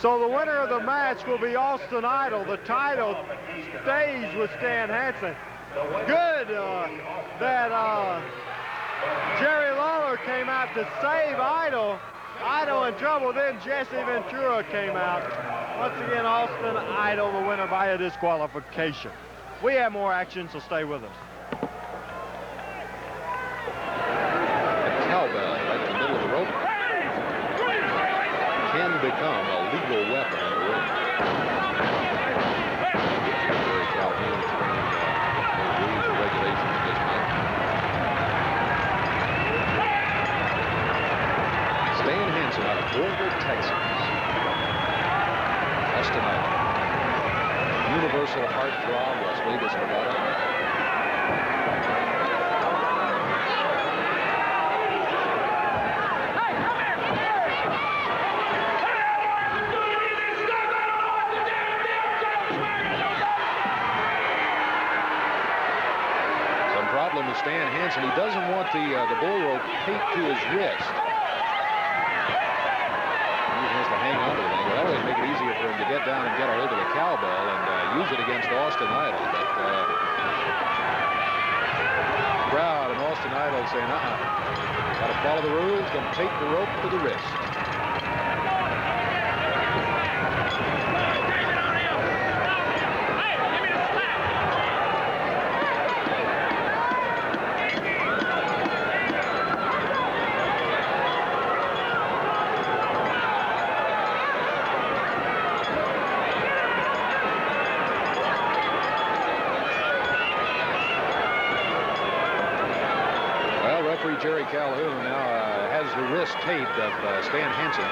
So the winner of the match will be Austin Idol. The title stays with Stan Hansen. Good that Jerry Lawler came out to save Idol. Idol in trouble, then Jesse Ventura came out. Once again, Austin Idol, the winner by a disqualification. We have more action, so stay with us.
A cowbell right in the middle of the rope can become a legal weapon in the ring. Jerry Calhoun the rules and regulations of this match. Stan Hansen out of Fort Worth, Texas. Austin Idol. Universal heartthrob, Las Vegas, Nevada. Some problem with Stan Hansen. He doesn't want the bull rope taped to his wrist. Hang on to the thing. Well, that would make it easier for him to get down and get a hold of the cowbell and use it against Austin Idol. But crowd and Austin Idol saying, got to follow the rules, going to tape the rope to the wrist. Jerry Calhoun now has the wrist taped of Stan Hansen.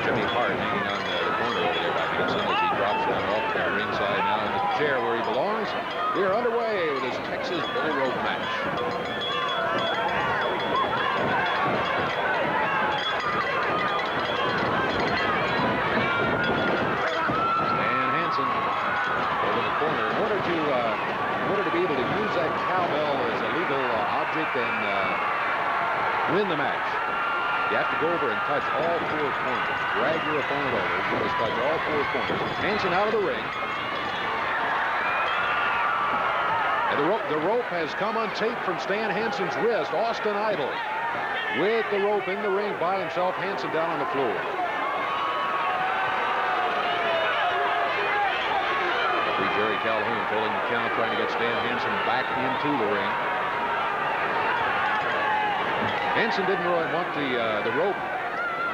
Jimmy Hart hanging on the corner over there by Hansen as he drops down off the ringside now in the chair where he belongs. We are underway with this Texas bull rope match. Stan Hansen over the corner. In order to be able to use that cowbell as a legal object and win the match, you have to go over and touch all 4 corners. Drag your opponent over. You must touch all 4 corners. Hansen out of the ring. And the rope has come untapped from Stan Hansen's wrist. Austin Idol with the rope in the ring by himself. Hansen down on the floor. Referee Jerry Calhoun holding the count, trying to get Stan Hansen back into the ring. Hansen didn't really want the rope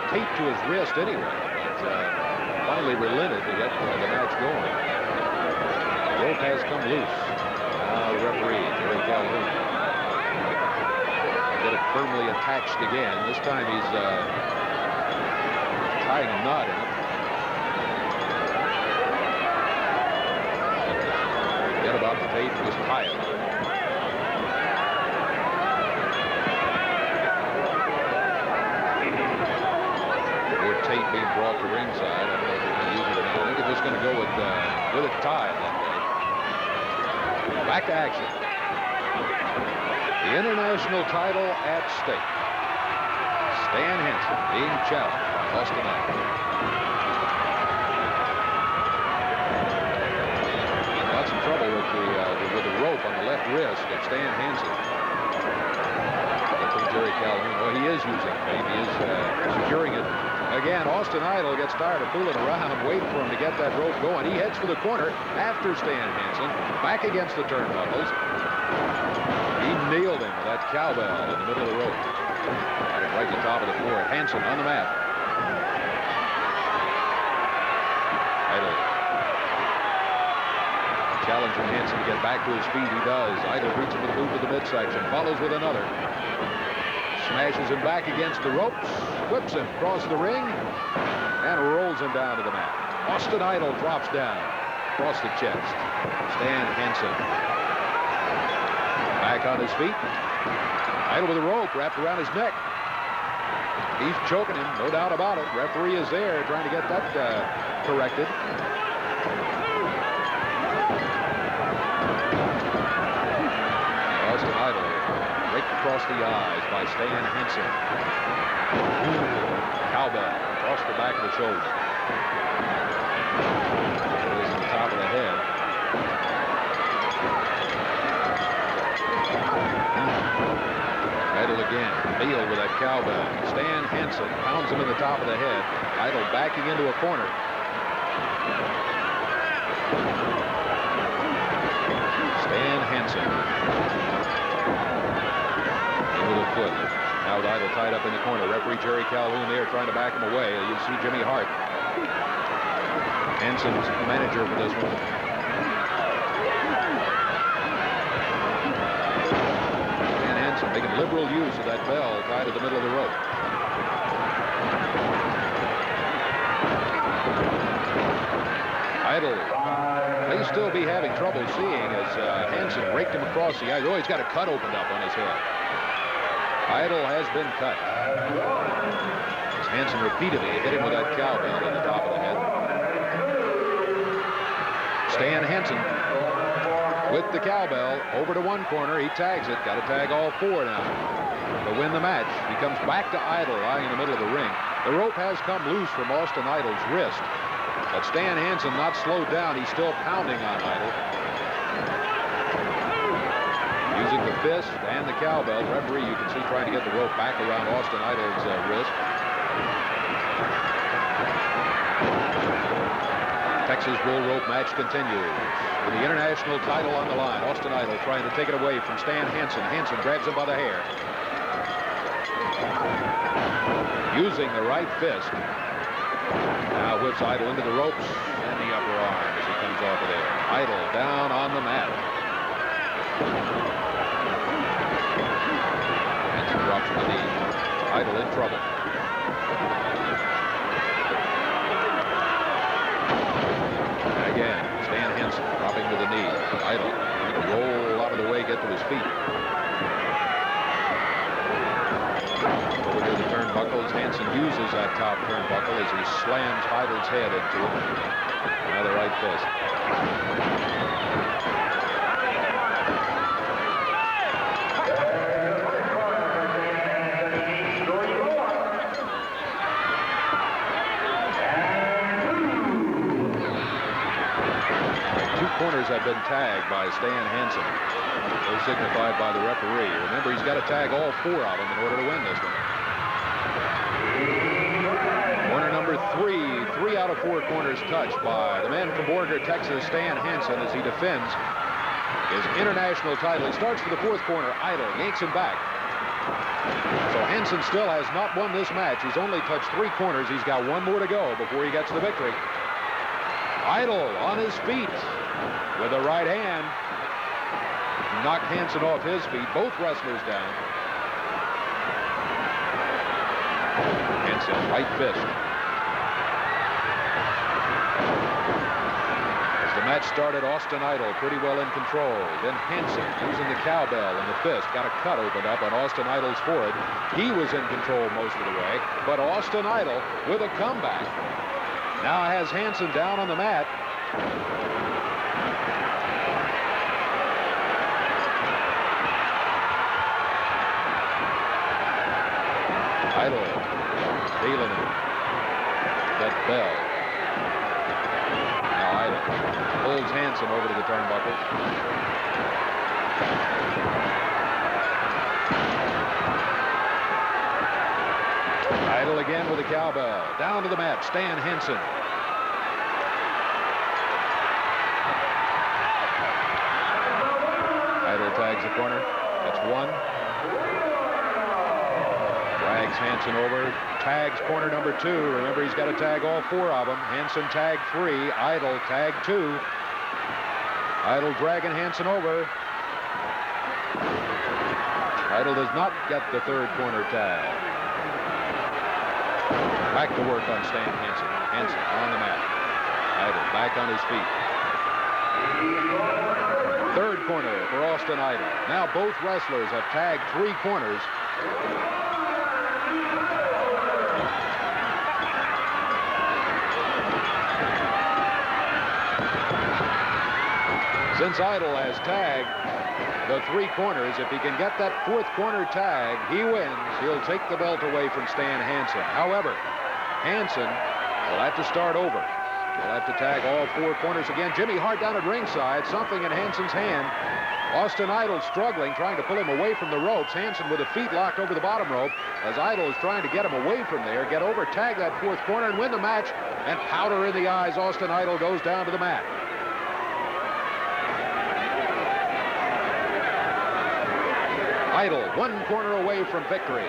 taped to his wrist anyway, but finally relented to get the match going. The rope has come loose. Now the referee, Jerry Calhoun, get it firmly attached again. This time he's tying a knot in it. Forget about the tape, just tie it. Tape being brought to ringside. I don't know if we're going to use it or not. I think it's just going to go with it tied that way. Back to action. The international title at stake. Stan Hansen being challenged by Austin Idol. Lots of trouble with the rope on the left wrist of Stan Hansen. Jerry Calhoun, well, he is using tape. He is securing it. Again, Austin Idol gets tired of fooling around, waiting for him to get that rope going. He heads for the corner after Stan Hansen, back against the turnbuckles. He nailed him with that cowbell in the middle of the rope. Got it right at the top of the floor. Hansen on the mat. Idol challenging Hansen to get back to his feet. He does. Idol reaches with a move to the midsection, follows with another. Smashes him back against the ropes, whips him across the ring, and rolls him down to the mat. Austin Idol drops down across the chest. Stan Hansen back on his feet. Idol with a rope wrapped around his neck. He's choking him, no doubt about it. Referee is there trying to get that corrected. Austin Idol raked across the eyes by Stan Hansen. Cowbell across the back of the shoulder. Goes to the top of the head. Idle again. Neal with that cowbell. Stan Hansen pounds him in the top of the head. Idle backing into a corner. Stan Hansen. In with a foot. Now with Idle tied up in the corner. Referee Jerry Calhoun there trying to back him away. You see Jimmy Hart. Hansen's manager for this one. Stan Hansen making liberal use of that bell tied at the middle of the rope. Idle may still be having trouble seeing as Hansen raked him across the ice. Oh, he's got a cut opened up on his head. Idle has been cut. As Hansen repeatedly hit him with that cowbell in the top of the head. Stan Hansen with the cowbell over to one corner. He tags it. Got to tag all four now to win the match. He comes back to Idle lying in the middle of the ring. The rope has come loose from Austin Idle's wrist. But Stan Hansen not slowed down. He's still pounding on Idle. Using the fist and the cowbell. The referee, you can see, trying to get the rope back around Austin Idle's wrist. Texas bull rope match continues. With the international title on the line. Austin Idle trying to take it away from Stan Hansen. Hansen grabs him by the hair. Using the right fist. Now whips Idle into the ropes and the upper arm as he comes off of there. Idle down on the mat. Hansen drops to the knee. Idle in trouble. Again, Stan Hansen dropping to the knee. Idle trying to roll out of the way, get to his feet. Over near the turnbuckles, Hansen uses that top turnbuckle as he slams Idle's head into it. Another right fist. Two corners have been tagged by Stan Hansen. They're signified by the referee. Remember, he's got to tag all four of them in order to win this one. Corner number 3. 3 out of 4 corners touched by the man from Borger, Texas, Stan Hansen, as he defends his international title. He starts for the 4th corner. Idle yanks him back. So Hansen still has not won this match. He's only touched 3 corners. He's got 1 more to go before he gets the victory. Idle on his feet with the right hand. Knocked Hansen off his feet. Both wrestlers down. Hansen, right fist. As the match started, Austin Idle pretty well in control. Then Hansen, using the cowbell and the fist, got a cut opened up on Austin Idle's forehead. He was in control most of the way, but Austin Idle with a comeback. Now has Hansen down on the mat. Idle dealing that bell. Now Idle pulls Hansen over to the turnbuckles. Idle again with a cowbell. Down to the mat, Stan Hansen. Idle tags the corner. That's 1. Drags Hansen over, tags corner number 2. Remember, he's got to tag all 4 of them. Hansen tagged 3, Idle tagged 2. Idle dragging Hansen over. Idle does not get the 3rd corner tag. Back to work on Stan Hansen. Hansen on the mat. Idle back on his feet. 3rd corner for Austin Idle. Now both wrestlers have tagged 3 corners. Since Idle has tagged the 3 corners, if he can get that 4th corner tag, he wins. He'll take the belt away from Stan Hansen. However, Hansen will have to start over. We'll have to tag all 4 corners again. Jimmy Hart down at ringside, something in Hanson's hand. Austin Idol struggling, trying to pull him away from the ropes. Hanson with the feet locked over the bottom rope as Idol is trying to get him away from there, get over, tag that 4th corner, and win the match. And powder in the eyes, Austin Idol goes down to the mat. Idol, 1 corner away from victory.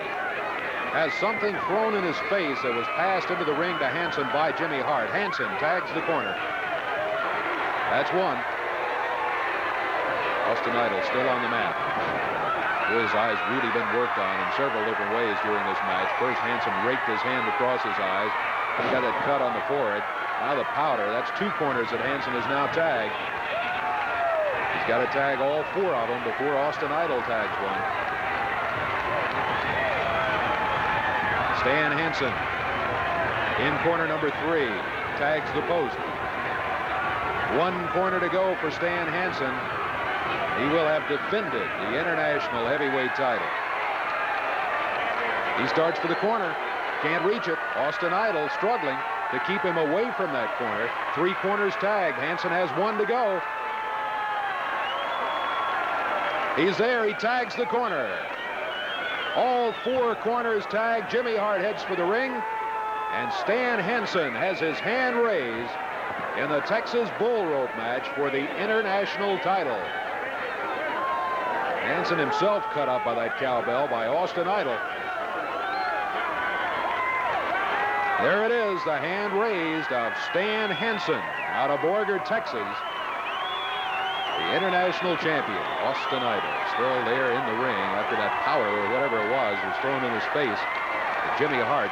Has something thrown in his face that was passed into the ring to Hanson by Jimmy Hart. Hanson tags the corner. That's 1. Austin Idol still on the mat. His eyes really been worked on in several different ways during this match. First, Hanson raked his hand across his eyes. He got that cut on the forehead. Now the powder. That's 2 corners that Hanson has now tagged. He's got to tag all 4 of them before Austin Idol tags one. Stan Hansen in corner number 3 tags the post. 1 corner to go for Stan Hansen. He will have defended the international heavyweight title. He starts for the corner, can't reach it. Austin Idol struggling to keep him away from that corner. 3 corners tagged. Hansen has 1 to go. He's there. He tags the corner. All 4 corners tagged. Jimmy Hart heads for the ring. And Stan Hansen has his hand raised in the Texas Bull Rope match for the international title. Hansen himself cut up by that cowbell by Austin Idol. There it is, the hand raised of Stan Hansen out of Borger, Texas. The international champion, Austin Idol, still there in the ring after that powder or whatever it was thrown in his face. Jimmy Hart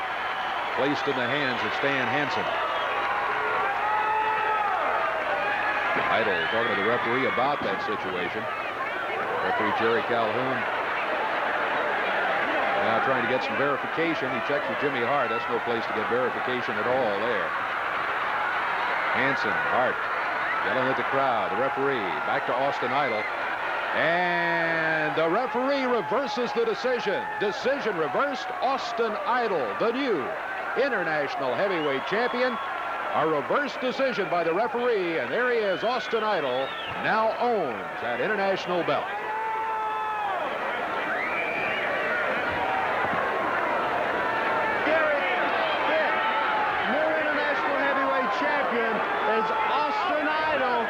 placed in the hands of Stan Hansen. Idol talking to the referee about that situation. Referee Jerry Calhoun now trying to get some verification. He checks with Jimmy Hart. That's no place to get verification at all there. Hansen, Hart, yelling at the crowd. The referee back to Austin Idol. And the referee reverses the decision. Decision reversed. Austin Idol, the new international heavyweight champion. A reverse decision by the referee, and there he is. Austin Idol now owns that international belt.
Is Austin Idol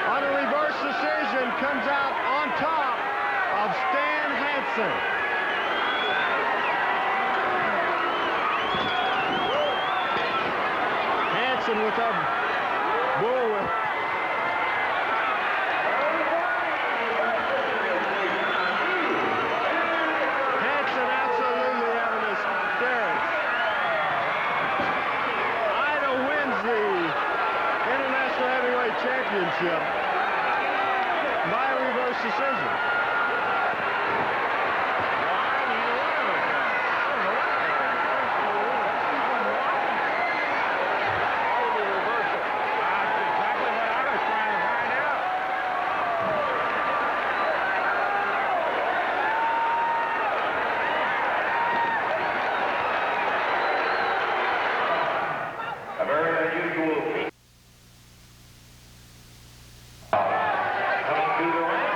on a reverse decision, comes out on top of Stan Hansen. Hansen with a bullwhip. Hansen absolutely having hysterics. Idol wins the International Heavyweight Championship by a reverse decision.
A very unusual feat. Coming to the ring,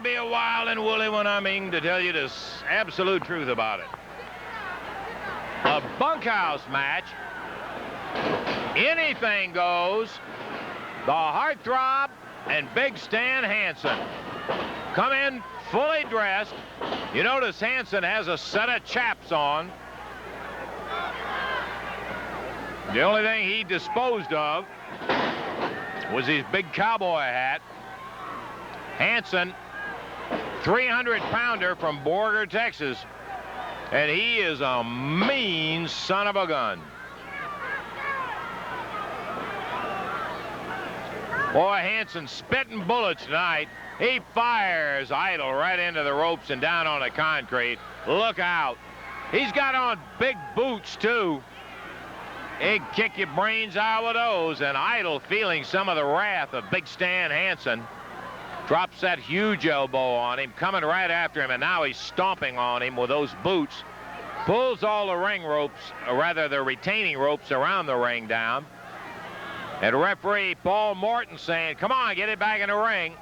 be a wild and woolly one, I mean, to tell you the absolute truth about it. A bunkhouse match. Anything goes. The Heartthrob and Big Stan Hansen come in fully dressed. You notice Hansen has a set of chaps on. The only thing he disposed of was his big cowboy hat. Hansen, 300-pounder from Borger, Texas, and he is a mean son of a gun. Boy, Hansen spitting bullets tonight. He fires Idol right into the ropes and down on the concrete. Look out. He's got on big boots, too. He'd kick your brains out with those, and Idol, feeling some of the wrath of Big Stan Hansen, drops that huge elbow on him, coming right after him, and now he's stomping on him with those boots. Pulls all the ring ropes, or rather the retaining ropes around the ring down. And referee Paul Morton saying, come on, get it back in the ring.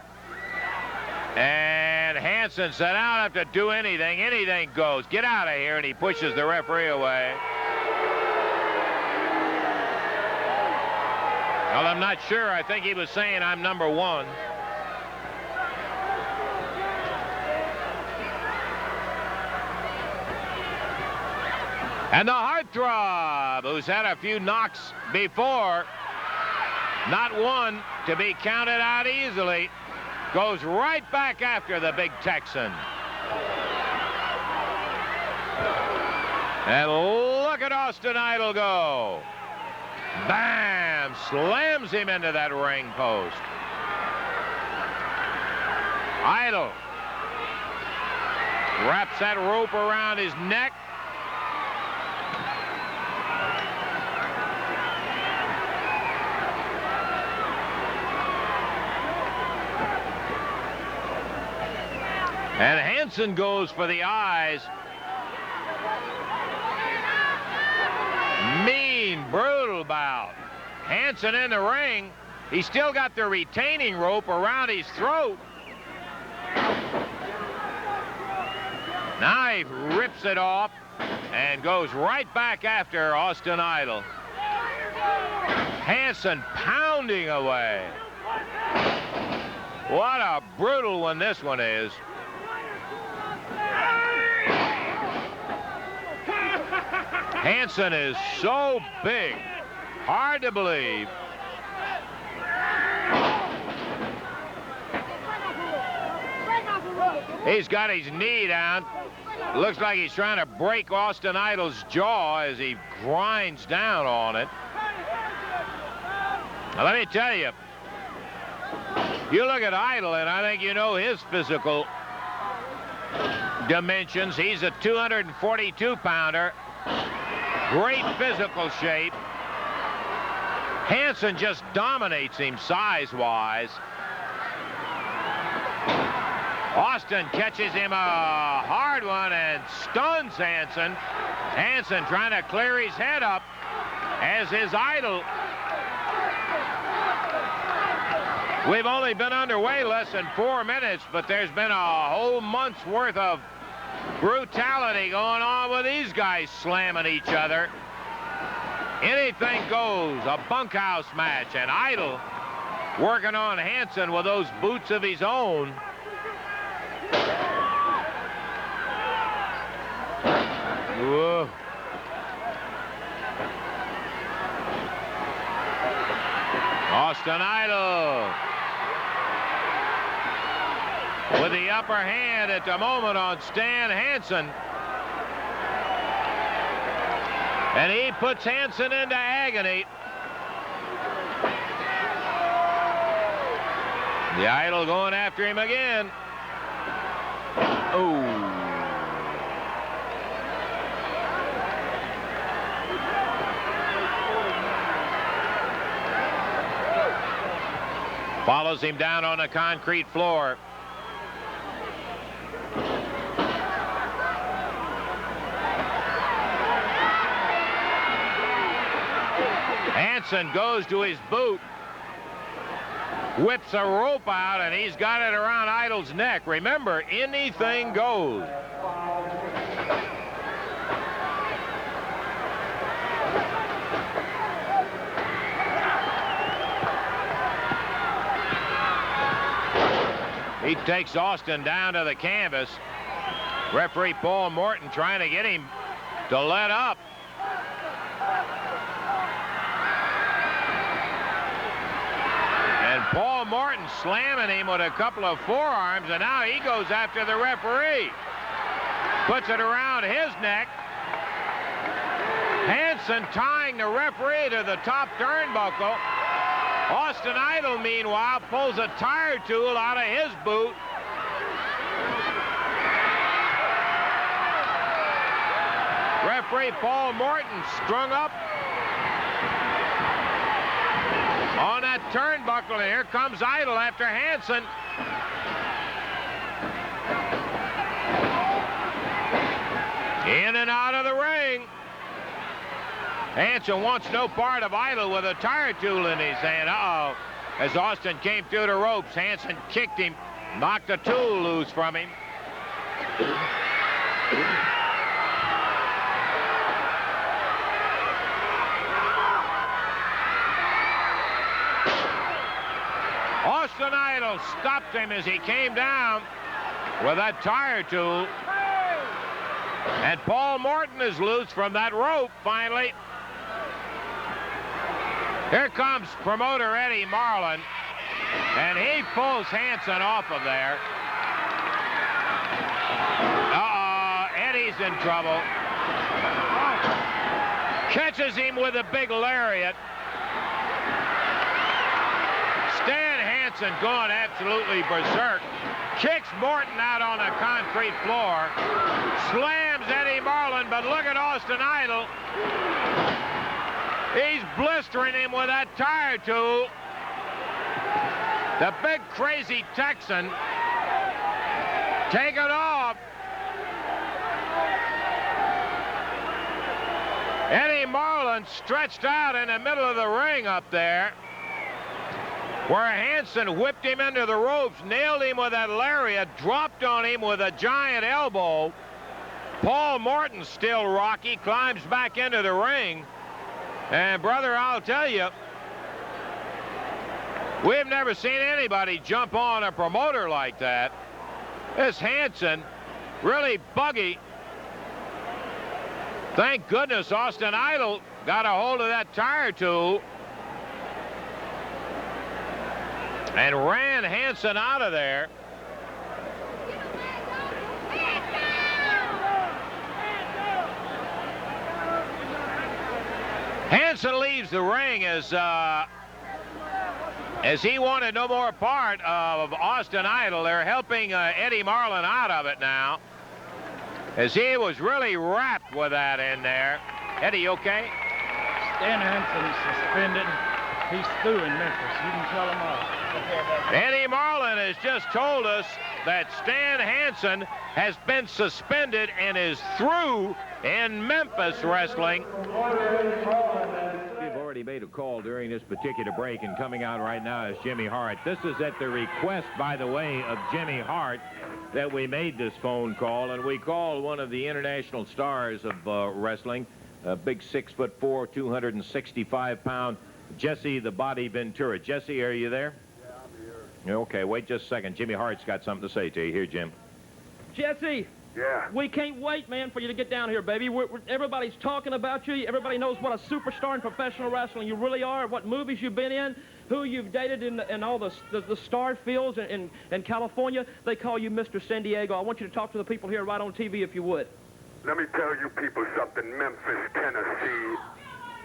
And Hansen said, I don't have to do anything. Anything goes. Get out of here. And he pushes the referee away. Well, I'm not sure. I think he was saying I'm number one. And the Heartthrob, who's had a few knocks before, not one to be counted out easily, goes right back after the big Texan. And look at Austin Idol go. Bam! Slams him into that ring post. Idol wraps that rope around his neck. And Hansen goes for the eyes. Mean, brutal bout. Hansen in the ring. He's still got the retaining rope around his throat. Now he rips it off and goes right back after Austin Idol. Hansen pounding away. What a brutal one this one is. Hansen is so big, hard to believe. He's got his knee down. Looks like he's trying to break Austin Idol's jaw as he grinds down on it. Now, let me tell you, you look at Idol, and I think you know his physical dimensions. He's a 242-pounder. Great physical shape. Hansen just dominates him size-wise. Austin catches him a hard one and stuns Hansen. Hansen trying to clear his head up as his Idol. We've only been underway less than 4 minutes, but there's been a whole month's worth of brutality going on with these guys slamming each other. Anything goes, a bunkhouse match, and Idol working on Hansen with those boots of his own. Whoa. Austin Idol with the upper hand at the moment on Stan Hansen. And he puts Hansen into agony. The Idol going after him again. Oh. Follows him down on the concrete floor. Hansen goes to his boot. whips a rope out, and he's got it around Idle's neck. Remember, anything goes. He takes Austin down to the canvas. Referee Paul Morton trying to get him to let up. And Paul Morton slamming him with a couple of forearms, and now he goes after the referee. Puts it around his neck. Hansen tying the referee to the top turnbuckle. Austin Idle, meanwhile, pulls a tire tool out of his boot. Referee Paul Morton strung up on that turnbuckle. And here comes Idle after Hansen. In and out of the ring. Hansen wants no part of Idle with a tire tool in his hand. Uh-oh. As Austin came through the ropes, Hansen kicked him, knocked the tool loose from him. Austin Idle stopped him as he came down with that tire tool. And Paul Morton is loose from that rope finally. Here comes promoter Eddie Marlin, and he pulls Hansen off of there. Eddie's in trouble. Catches him with a big lariat. Stan Hansen going absolutely berserk. Kicks Morton out on the concrete floor. Slams Eddie Marlin, but look at Austin Idle. He's blistering him with that tire tool. The big crazy Texan take it off. Eddie Marlin stretched out in the middle of the ring up there, where Hansen whipped him into the ropes, nailed him with that lariat, dropped on him with a giant elbow. Paul Morton, still rocky, climbs back into the ring. And, brother, I'll tell you, we've never seen anybody jump on a promoter like that. This Hansen, really buggy. Thank goodness Austin Idle got a hold of that tire tool and ran Hansen out of there. Hansen leaves the ring as he wanted no more part of Austin Idle. They're helping Eddie Marlin out of it now, as he was really wrapped with that in there. Eddie, you okay?
Stan Hansen's suspended. He's through in Memphis. You can tell him all.
Eddie Marlin has just told us that Stan Hansen has been suspended and is through in Memphis wrestling.
We've already made a call during this particular break, and coming out right now is Jimmy Hart. This is at the request, by the way, of Jimmy Hart that we made this phone call, and we called one of the international stars of wrestling, a big 6'4", 265-pound Jesse the Body Ventura. Jesse, are you there?
Yeah, I'm here.
Okay, wait just a second. Jimmy Hart's got something to say to you. Here, Jim.
Jesse.
Yeah.
We can't wait, man, for you to get down here, baby. Everybody's talking about you. Everybody knows what a superstar in professional wrestling you really are, what movies you've been in, who you've dated in all the star fields in California. They call you Mr. San Diego. I want you to talk to the people here right on TV if you would.
Let me tell you people something. Memphis, Tennessee.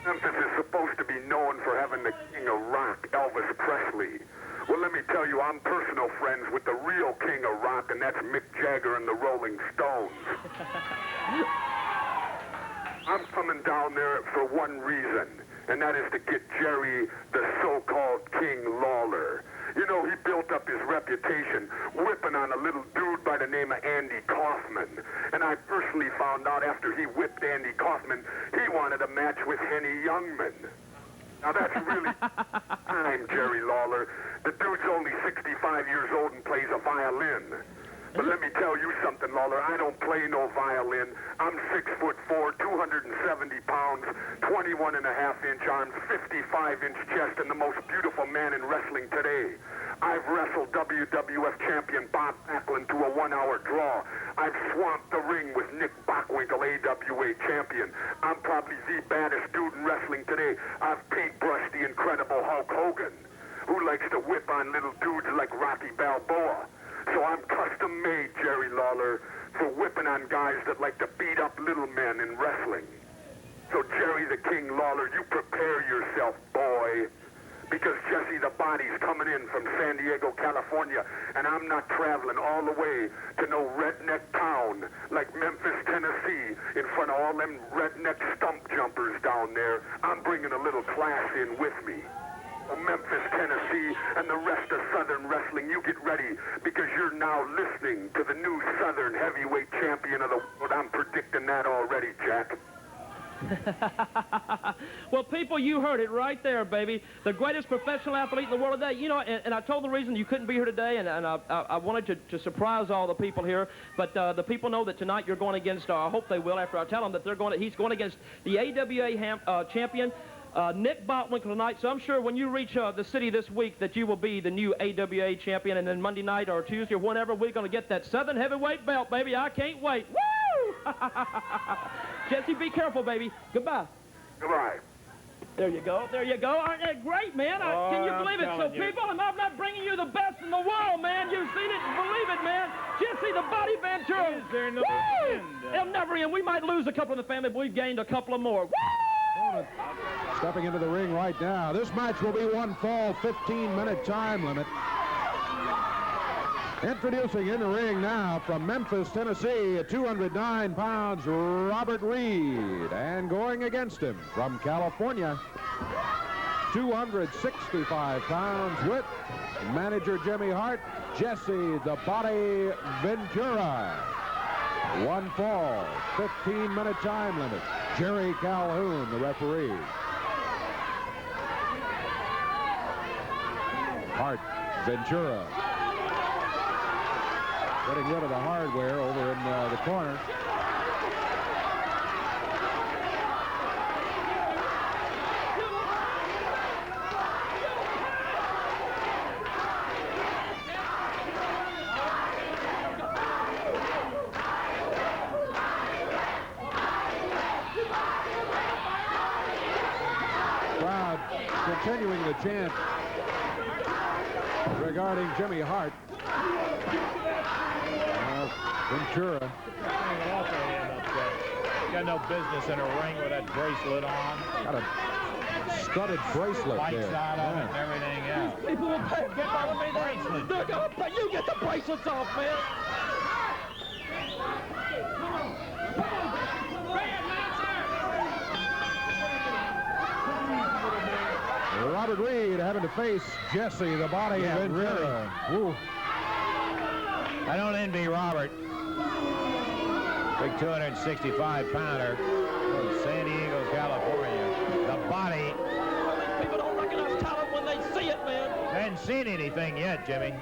Memphis is supposed to be known for having the king of rock, Elvis Presley. Well, let me tell you, I'm personal friends with the real king of rock, and that's Mick Jagger and the Rolling Stones. I'm coming down there for one reason, and that is to get Jerry, the so-called King Lawler. You know, he built up his reputation whipping on a little dude by the name of Andy Kaufman. And I personally found out after he whipped Andy Kaufman, he wanted a match with Henny Youngman. Now that's really time, Jerry Lawler. The dude's only 65 years old and plays a violin. But let me tell you something, Lawler. I don't play no violin. I'm 6'4", 270 pounds, 21.5-inch arms, 55-inch chest, and the most beautiful man in wrestling today. I've wrestled WWF champion Bob Backlund to a 1-hour draw. I've swamped the ring with Nick Bockwinkel, AWA champion. I'm probably the baddest dude in wrestling today. I've paintbrushed the incredible Hulk Hogan, who likes to whip on little dudes like Rocky Balboa. So I'm custom-made, Jerry Lawler, for whipping on guys that like to beat up little men in wrestling. So Jerry the King Lawler, you prepare yourself, boy, because Jesse the Body's coming in from San Diego, California, and I'm not traveling all the way to no redneck town like Memphis, Tennessee, in front of all them redneck stump jumpers down there. I'm bringing a little class in with me. Memphis, Tennessee, and the rest of Southern Wrestling, you get ready, because you're now listening to the new Southern Heavyweight Champion of the world. I'm predicting that already, Jack.
Well, people, you heard it right there, baby. The greatest professional athlete in the world today. You know, and I told the reason you couldn't be here today, and I wanted to surprise all the people here. But the people know that tonight you're going against, I hope they will after I tell them that he's going against the AWA champion, Nick Bockwinkel tonight. So I'm sure when you reach the city this week that you will be the new AWA champion, and then Monday night or Tuesday or whenever, we're going to get that Southern Heavyweight belt, baby. I can't wait. Woo! Jesse, be careful, baby. Goodbye.
Goodbye.
There you go. There you go. Aren't they great, man? Can you believe it? So, people, I'm not bringing you the best in the world, man. You've seen it. Believe it, man. Jesse the Body Ventura.
Is there no end?
They'll never end. We might lose a couple in the family, but we've gained a couple of more. Woo!
Stepping into the ring right now. This match will be one fall, 15-minute time limit. Introducing in the ring now from Memphis, Tennessee, at 209 pounds, Robert Reed. And going against him from California, 265 pounds, with manager Jimmy Hart, Jesse the Body Ventura. One fall, 15-minute time limit. Jerry Calhoun, the referee. Hart, Ventura. Getting rid of the hardware over in the corner. Crowd continuing the chant regarding Jimmy Hart. Ventura.
Got no business in a ring with that bracelet on.
Got a studded bracelet
Lights
there.
out of it and everything else.
People will pay. Get out of me. They're going to pay. You get the bracelets off, man.
Robert Reed having to face Jesse the Body Ventura.
Really. I don't envy Robert. Big 265-pounder from San Diego, California. The Body.
People don't recognize talent when they see it, man.
I hadn't seen anything yet, Jimmy.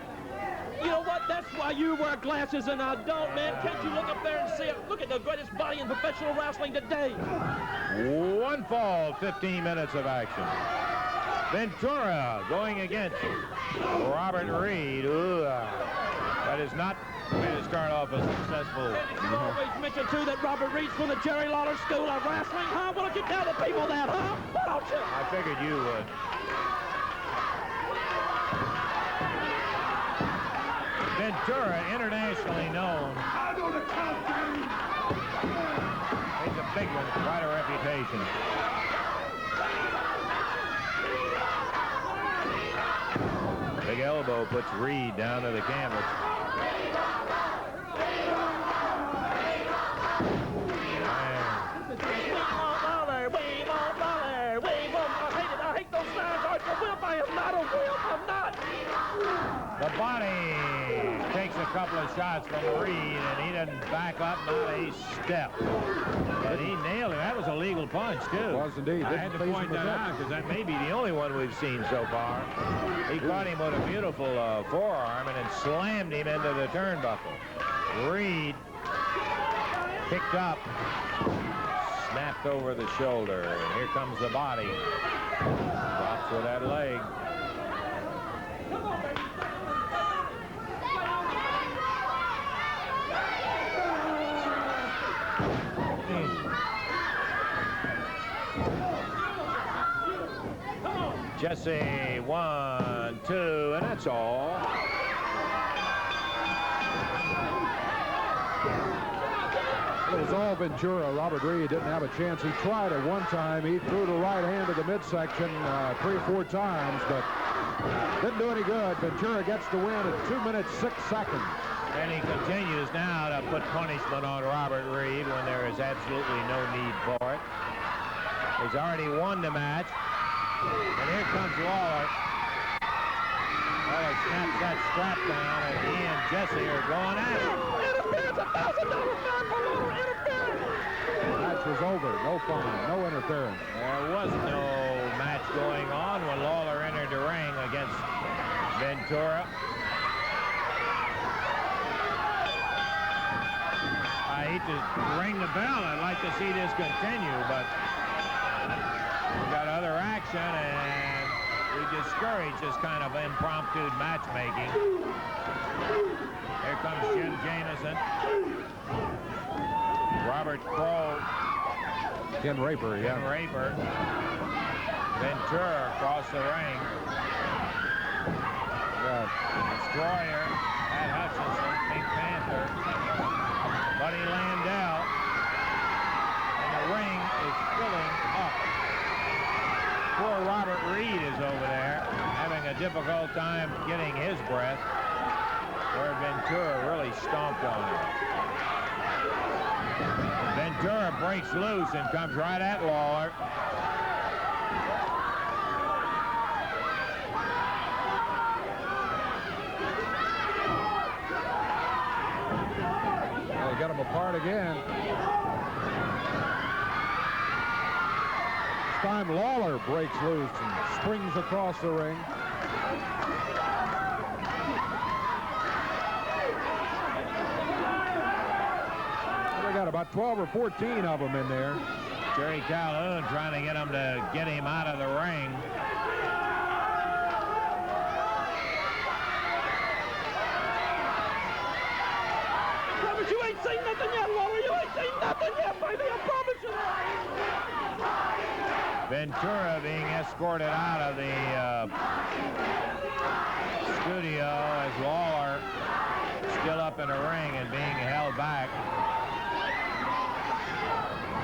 You know what? That's why you wear glasses and I don't, man. Can't you look up there and see it? Look at the greatest body in professional wrestling today.
One fall, 15 minutes of action. Ventura going against Robert Reed. Ooh, that is not going to start off a successful.
You always mention, too, that Robert Reed's from the Jerry Lawler School of Wrestling, huh? Why don't you tell the people that, huh? Why don't you?
I figured you would. Ventura, internationally known. He's a big one, quite a reputation. Big elbow puts Reed down to the canvas.
I hate those signs. I'm a whip. I am not a whip. I'm not.
The Body takes a couple of shots from Reed, and he doesn't back up, not a step. And he nailed it. That was a legal punch, too.
Was indeed.
I had to point that out because that may be the only one we've seen so far. He caught him with a beautiful forearm and then slammed him into the turnbuckle. Reed picked up, snapped over the shoulder, and here comes the body. Drops with that leg. Jesse, 1, 2, and that's all.
It was all Ventura. Robert Reed didn't have a chance. He tried it one time. He threw the right hand to the midsection 3 or 4 times, but didn't do any good. Ventura gets the win at 2 minutes, 6 seconds.
And he continues now to put punishment on Robert Reed when there is absolutely no need for it. He's already won the match. And here comes Lawler. Lawler snaps that strap down, and he and Jesse are going at it.
Interference, $1,000 fine for Lawler. Interference.
The match was over. No fine, no interference.
There was no match going on when Lawler entered the ring against Ventura. I hate to ring the bell. I'd like to see this continue, but we've got other action, and we discourage this kind of impromptu matchmaking. Here comes Jim Jamison. Robert Crow.
Ken Raper, yeah.
Ken Raper. Ventura across the ring. Destroyer. Pat Hutchinson. Pink Panther. Buddy Landell. And the ring is filling up. Poor Robert Reed is over there having a difficult time getting his breath, where Ventura really stomped on him. Ventura breaks loose and comes right at Lawler.
Well, they got them apart again. This time Lawler breaks loose and springs across the ring. They got about 12 or 14 of them in there.
Jerry Calhoun trying to get him out of the ring.
Promise you ain't seen nothing yet, Lawler. You ain't seen nothing yet, baby. I promise you.
Ventura being escorted out of the studio as Lawler still up in the ring and being held back.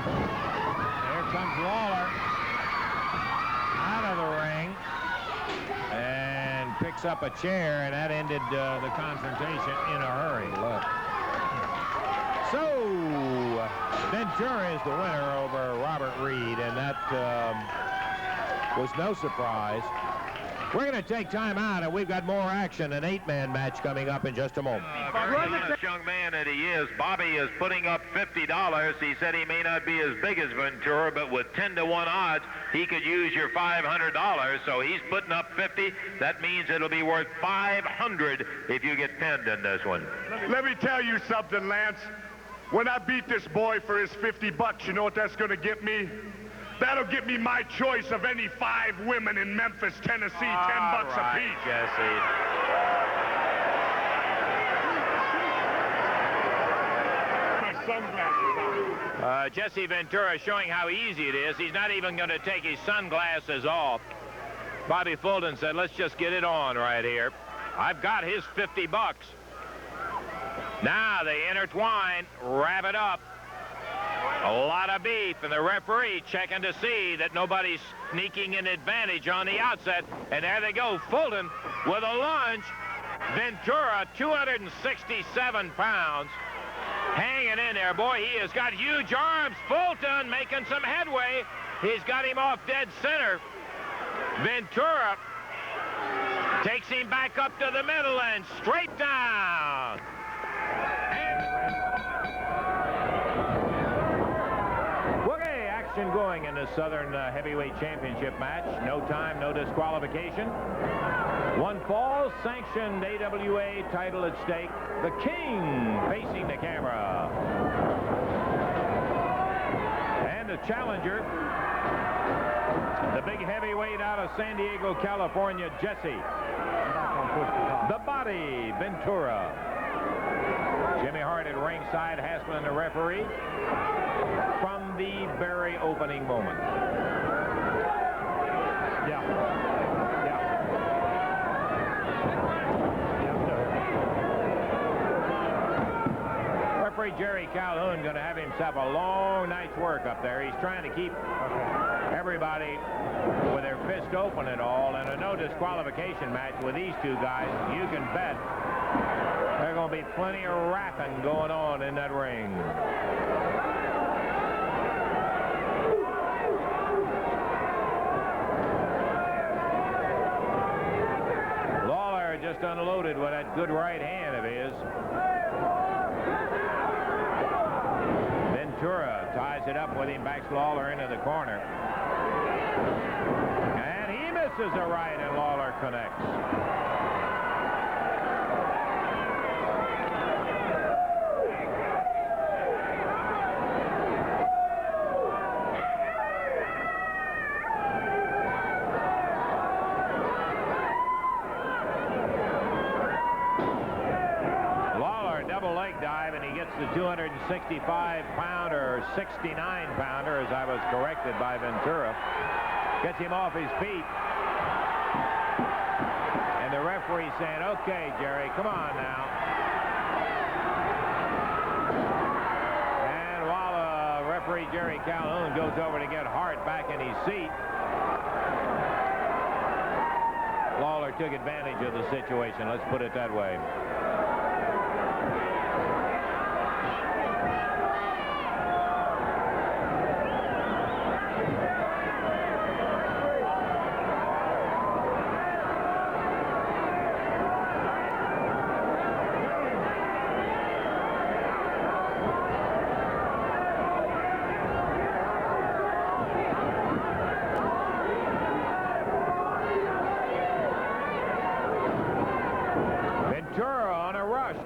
Here comes Lawler out of the ring and picks up a chair, and that ended the confrontation in a hurry. So Ventura is the winner over Robert Reed, and that was no surprise. We're going to take time out, and we've got more action, an 8-man match coming up in just a moment.
Very nice young man that he is. Bobby is putting up $50. He said he may not be as big as Ventura, but with 10-to-1 odds, he could use your $500. So he's putting up 50. That means it'll be worth $500 if you get pinned in this one.
Let me tell you something, Lance. When I beat this boy for his $50, you know what that's going to get me? That'll get me my choice of any 5 women in Memphis, Tennessee, $10 apiece.
Jesse.
My sunglasses on.
Jesse Ventura showing how easy it is. He's not even going to take his sunglasses off. Bobby Fulton said, let's just get it on right here. I've got his $50. Now they intertwine, wrap it up. A lot of beef, and the referee checking to see that nobody's sneaking an advantage on the outset. And there they go, Fulton with a lunge. Ventura, 267 pounds, hanging in there. Boy, he has got huge arms. Fulton making some headway. He's got him off dead center. Ventura takes him back up to the middle and straight down. action going in the Southern Heavyweight Championship match. No time, no disqualification. One fall, sanctioned AWA title at stake. The King facing the camera. And the challenger, the big heavyweight out of San Diego, California, Jesse. The Body, Ventura. Jimmy Hart at ringside, hassling the referee from the very opening moment. Referee Jerry Calhoun going to have himself a long night's work up there. He's trying to keep everybody with their fist open and all. And a no disqualification match with these two guys, you can bet there's going to be plenty of rapping going on in that ring. Lawler just unloaded with that good right hand of his. Ventura ties it up with him, backs Lawler into the corner. And he misses a right, and Lawler connects. The 265-pounder, 69-pounder, as I was corrected by Ventura. Gets him off his feet. And the referee saying, okay, Jerry, come on now. And while referee Jerry Calhoun goes over to get Hart back in his seat, Lawler took advantage of the situation, let's put it that way.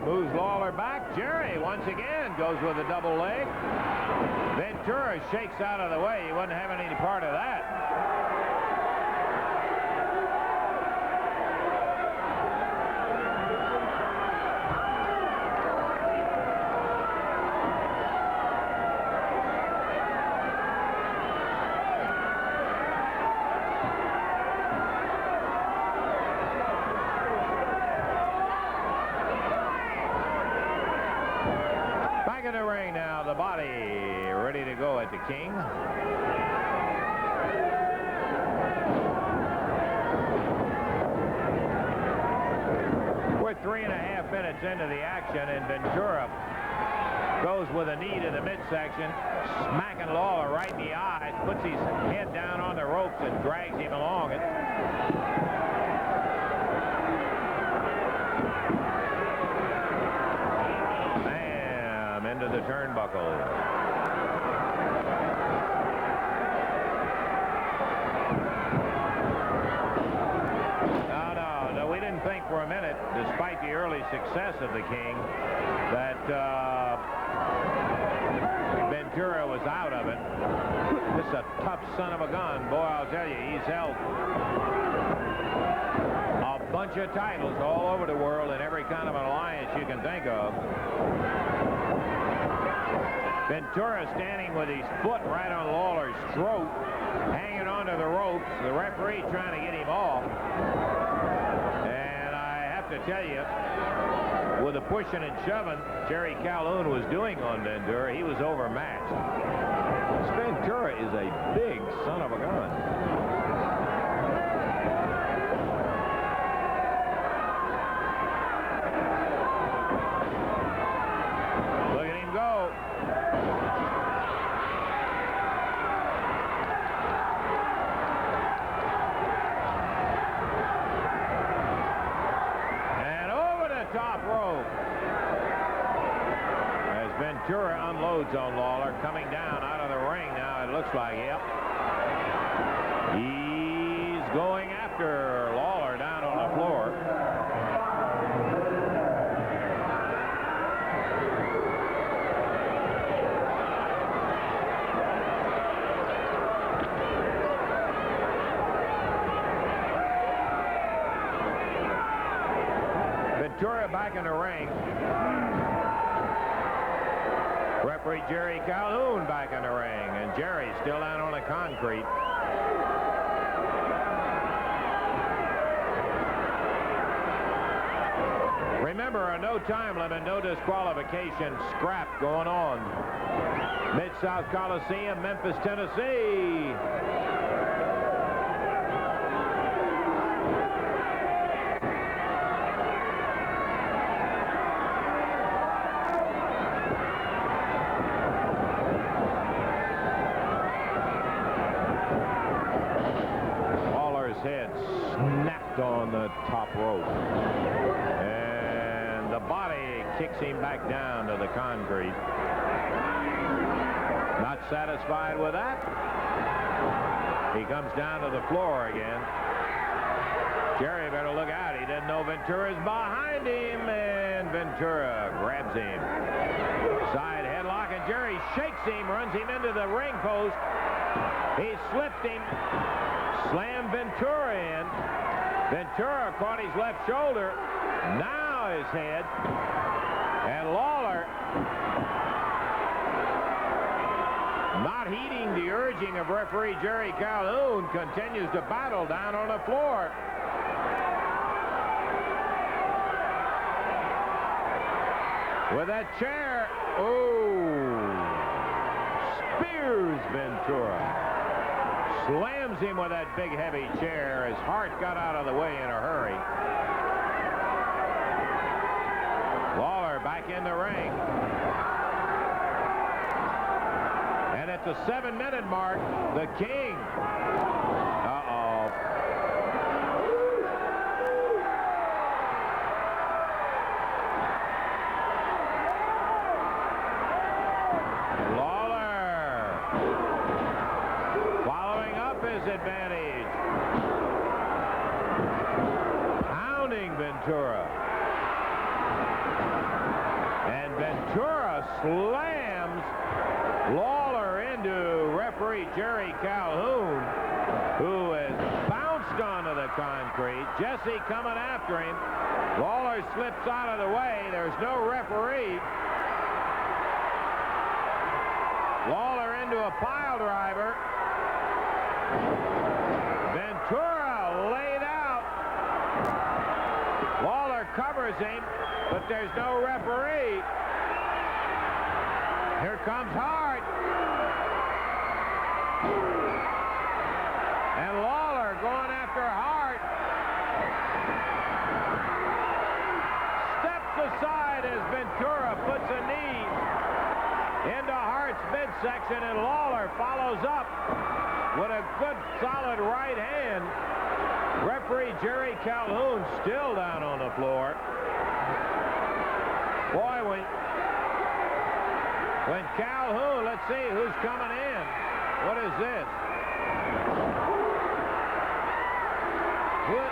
Moves Lawler back. Jerry once again goes with a double leg. Ventura shakes out of the way. He wouldn't have any part of that. In the ring now, the Body ready to go at the King. We're 3.5 minutes into the action, and Ventura goes with a knee to the midsection, smacking Lawler right in the eyes, puts his head down on the ropes and drags him along it. Into the turnbuckle. No, we didn't think for a minute, despite the early success of the King, that Ventura was out of it. This is a tough son of a gun. Boy, I'll tell you, he's held a bunch of titles all over the world in every kind of alliance you can think of. Ventura standing with his foot right on Lawler's throat, hanging onto the ropes. The referee trying to get him off. And I have to tell you, with the pushing and shoving Jerry Calhoun was doing on Ventura, he was overmatched. This Ventura is a big son of a gun. Ventura unloads on Lawler, coming down out of the ring now, it looks like. Yep. He's going after Lawler down on the floor. Ventura back in the ring. Referee Jerry Calhoun back in the ring, and Jerry's still down on the concrete. Remember, a no time limit, no disqualification scrap going on. Mid-South Coliseum, Memphis, Tennessee. Head snapped on the top rope, and the body kicks him back down to the concrete. Not satisfied with that, he comes down to the floor again. Jerry better look out. He didn't know Ventura's behind him, and Ventura grabs him. Side headlock, and Jerry shakes him, runs him into the ring post. He slipped him. Slammed Ventura in. Ventura caught his left shoulder. Now his head. And Lawler, not heeding the urging of referee Jerry Calhoun, continues to battle down on the floor. With that chair. Oh. Spears Ventura. Slams him with that big heavy chair. His heart got out of the way in a hurry. Lawler back in the ring. And at the 7-minute mark, the King. Uh-oh. Advantage. Pounding Ventura. And Ventura slams Lawler into referee Jerry Calhoun, who has bounced onto the concrete. Jesse coming after him. Lawler slips out of the way. There's no referee. Lawler into a pile driver. Ventura laid out. Lawler covers him, but there's no referee. Here comes Hart. And Lawler going after Hart. Steps aside as Ventura puts a knee into Hart's midsection, and Lawler follows up with a good, solid right hand. Referee Jerry Calhoun still down on the floor. Boy, when Calhoun, let's see who's coming in. What is this? What?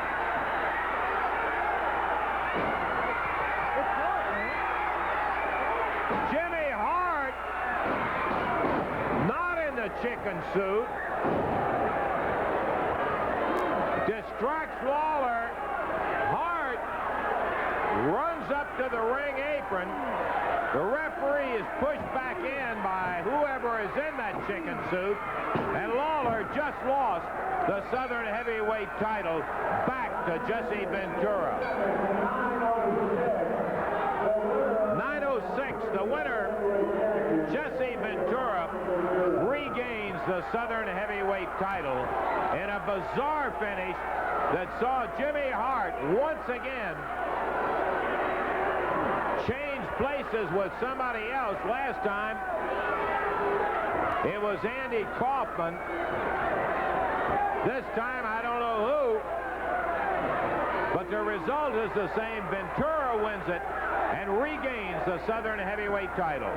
Jimmy Hart, not in the chicken suit. Distracts Lawler. Hart runs up to the ring apron. The referee is pushed back in by whoever is in that chicken suit. And Lawler just lost the Southern Heavyweight title back to Jesse Ventura. 9:06, the winner, Jesse Ventura, regains the Southern Heavyweight title in a bizarre finish that saw Jimmy Hart once again change places with somebody else. Last time it was Andy Kaufman. This time I don't know who, but the result is the same. Ventura wins it, and regains the Southern heavyweight title.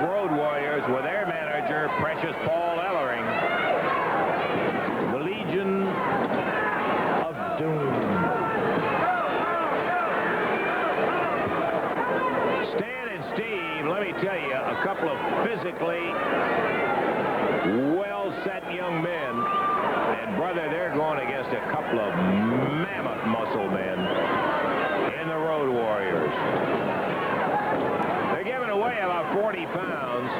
Road Warriors with their manager, Precious Paul Ellering. The Legion of Doom. Stan and Steve, let me tell you, a couple of physically well-set young men. And, brother, they're going against a couple of mammoth muscle men in the Road Warriors. They're giving away about 40 pounds.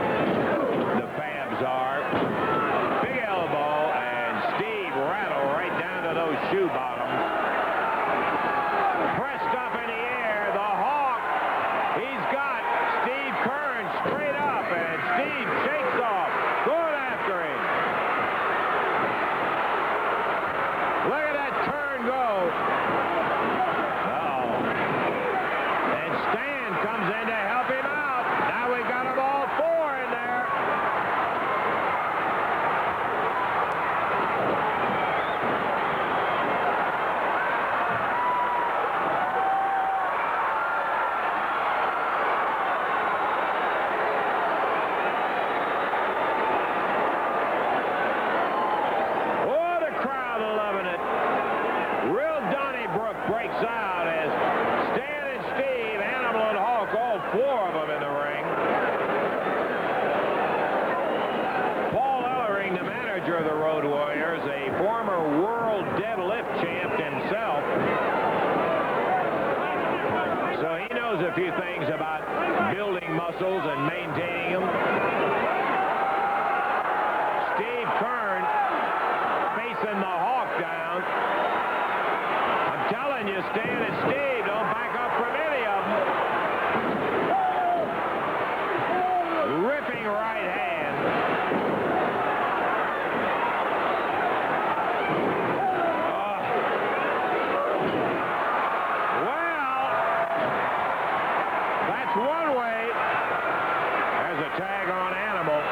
The Fabs are. Big elbow, and Steve rattled right down to those shoe bottoms. Pressed up in the air, the Hawk. He's got Steve Kern straight up, and Steve shakes off, going after him. Look at that turn go. Uh-oh. And Stan comes in to help him out. Now we've got them all four in there. Oh, the crowd loving it. Real Donnybrook breaks out as Stan and Steve, Animal and Hawk, all four of them in the ring. Paul Ellering, the manager of the Road Warriors, a former world deadlift champ himself. So he knows a few things about building muscles and maintaining them. Steve Kern facing the Hawk down. I'm telling you, Stan and Steve don't back up from any of them. Ripping right hand. Well, that's one way. There's a tag on Animal.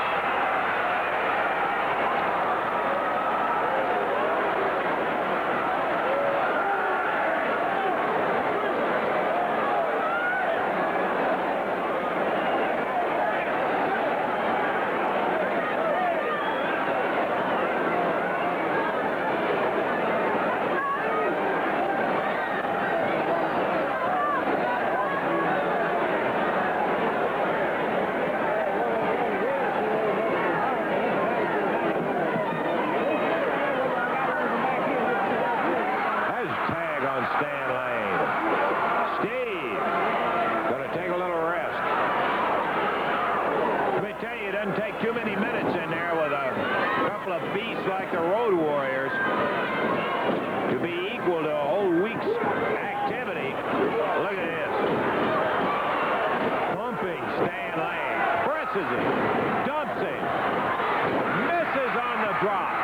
There's a tag on Stan Lane. Steve going to take a little rest. Let me tell you, it doesn't take too many minutes in there with a couple of beasts like the Road Warriors to be equal to a whole week's activity. Look at this. Pumping Stan Lane. Presses him. Dumps him. Misses on the drop.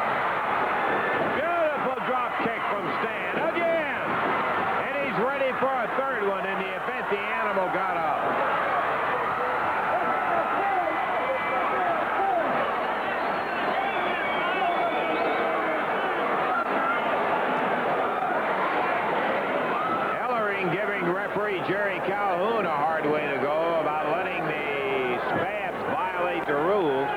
Beautiful drop kick from Stan again. And he's ready for a third one in the event the Animal got up. Ellering giving referee Jerry Calhoun a hard way to go about letting the Spabs violate the rules.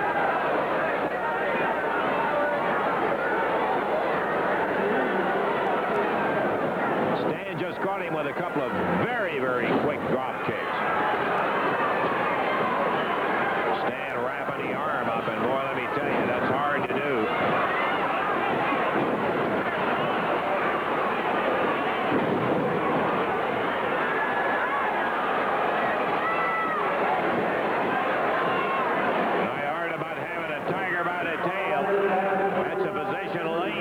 Stan just caught him with a couple of very, very quick drop kicks. Stan wrapping the arm up, and boy, let me tell you, that's hard to do. I heard about having a tiger by the tail. That's a position Lane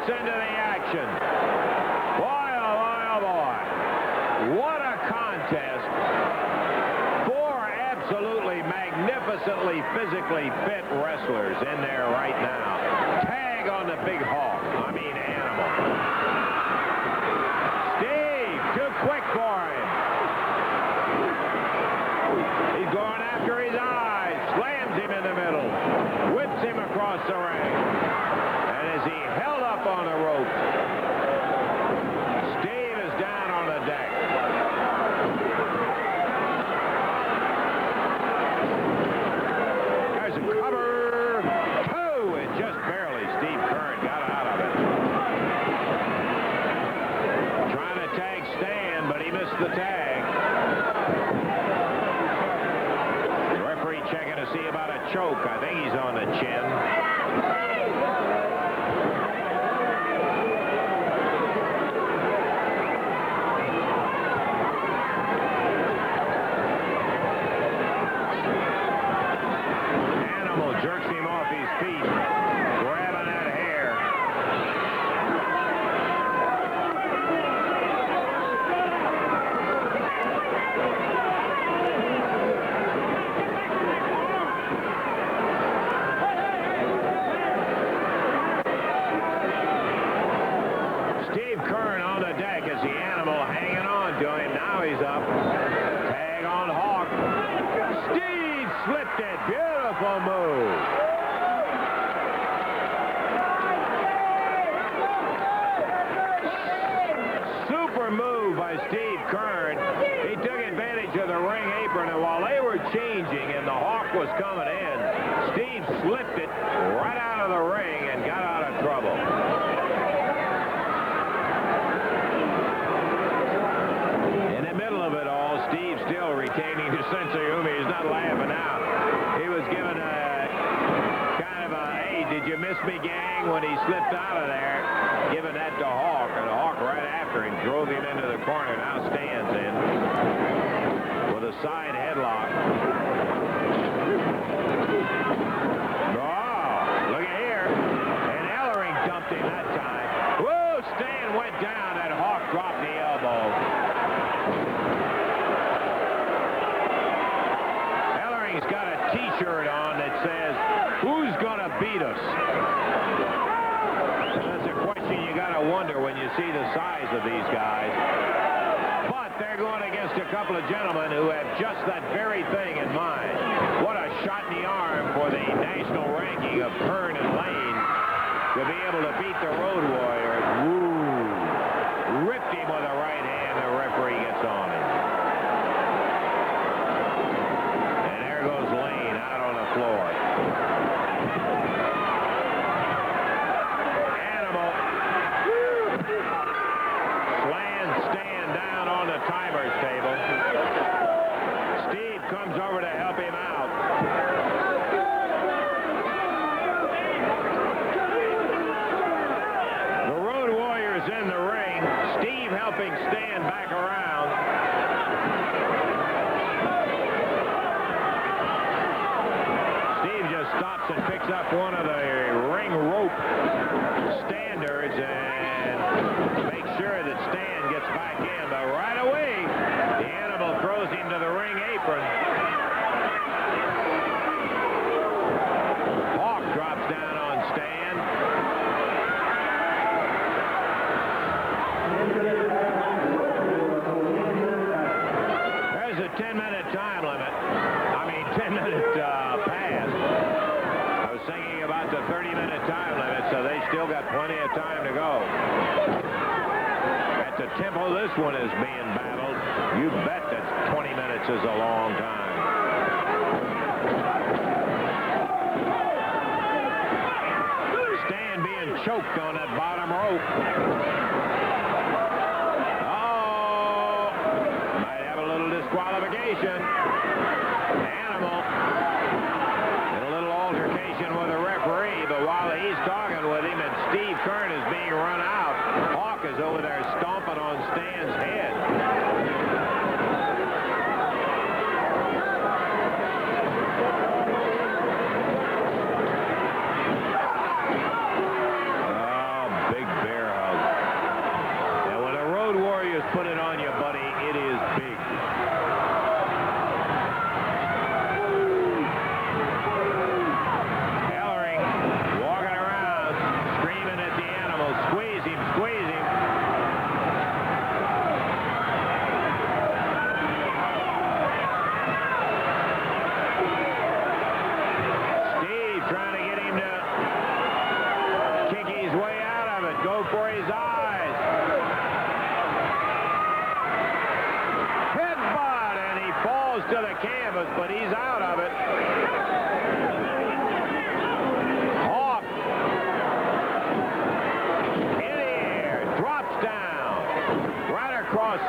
gets into the action. Boy, oh boy, oh boy. What a contest. Four absolutely magnificently physically fit wrestlers in there right now. Tag on the big hawk. I mean, Animal. Steve, too quick for him. He's going after his eyes. Slams him in the middle. Whips him across the ring. And as he held up on the rope, Steve is down on the deck. There's a cover. Two, and just barely Steve Kern got out of it. Trying to tag Stan, but he missed the tag. The referee checking to see about a choke. I think he's on the chin. Jerks him off his feet, grabbing that hair. Steve Kern on the deck as the Animal hanging on to him. Now he's up. Tag on Hawk. Steve slipped it. Beautiful move. Super move by Steve Kern. He took advantage of the ring apron, and while they were changing and the Hawk was coming in, Steve slipped it right out of the ring and got out of trouble. In the middle of it all, Steve still retaining his sense of humor. He's not laughing now. He was given a kind of a, hey, did you miss me, gang, when he slipped out of there, giving that to Hawk, and Hawk right after him drove him into the corner. Now Stan's in with a side headlock. Oh, look at here. And Ellering dumped him that time. Whoa, Stan went down, and Hawk dropped the elbow. Ellering's got a T-shirt on that says, "Who's gonna beat us?" That's a question you gotta wonder when you see the size of these guys. But they're going against a couple of gentlemen who have just that very thing in mind. What a shot in the arm for the national ranking of Kern and Lane to be able to beat the Road Warriors. Woo! Ripped him with a right hand. The referee gets on him. And there goes Lane out on the floor. Animal slams Stan down on the timer's table. Steve comes over to help him out. The Road Warriors in the ring. Steve helping Stan back around. Steve just stops and picks up one of the ring rope standards and makes sure that Stan gets back in. But right away, the Animal throws him to the ring apron. Hawk drops down on Stan. There's a 10-minute time limit. I mean, 10-minute pass. I was thinking about the 30-minute time limit, so they still got plenty of time to go. At the tempo this one is being battled, you bet that 20 minutes is a long time. Stan being choked on that bottom rope. Oh, might have a little disqualification. Animal in a little altercation with the referee, but while he's talking with him and Steve Kern is being run out, Hawk is over there stomping on Stan's head. Oh, big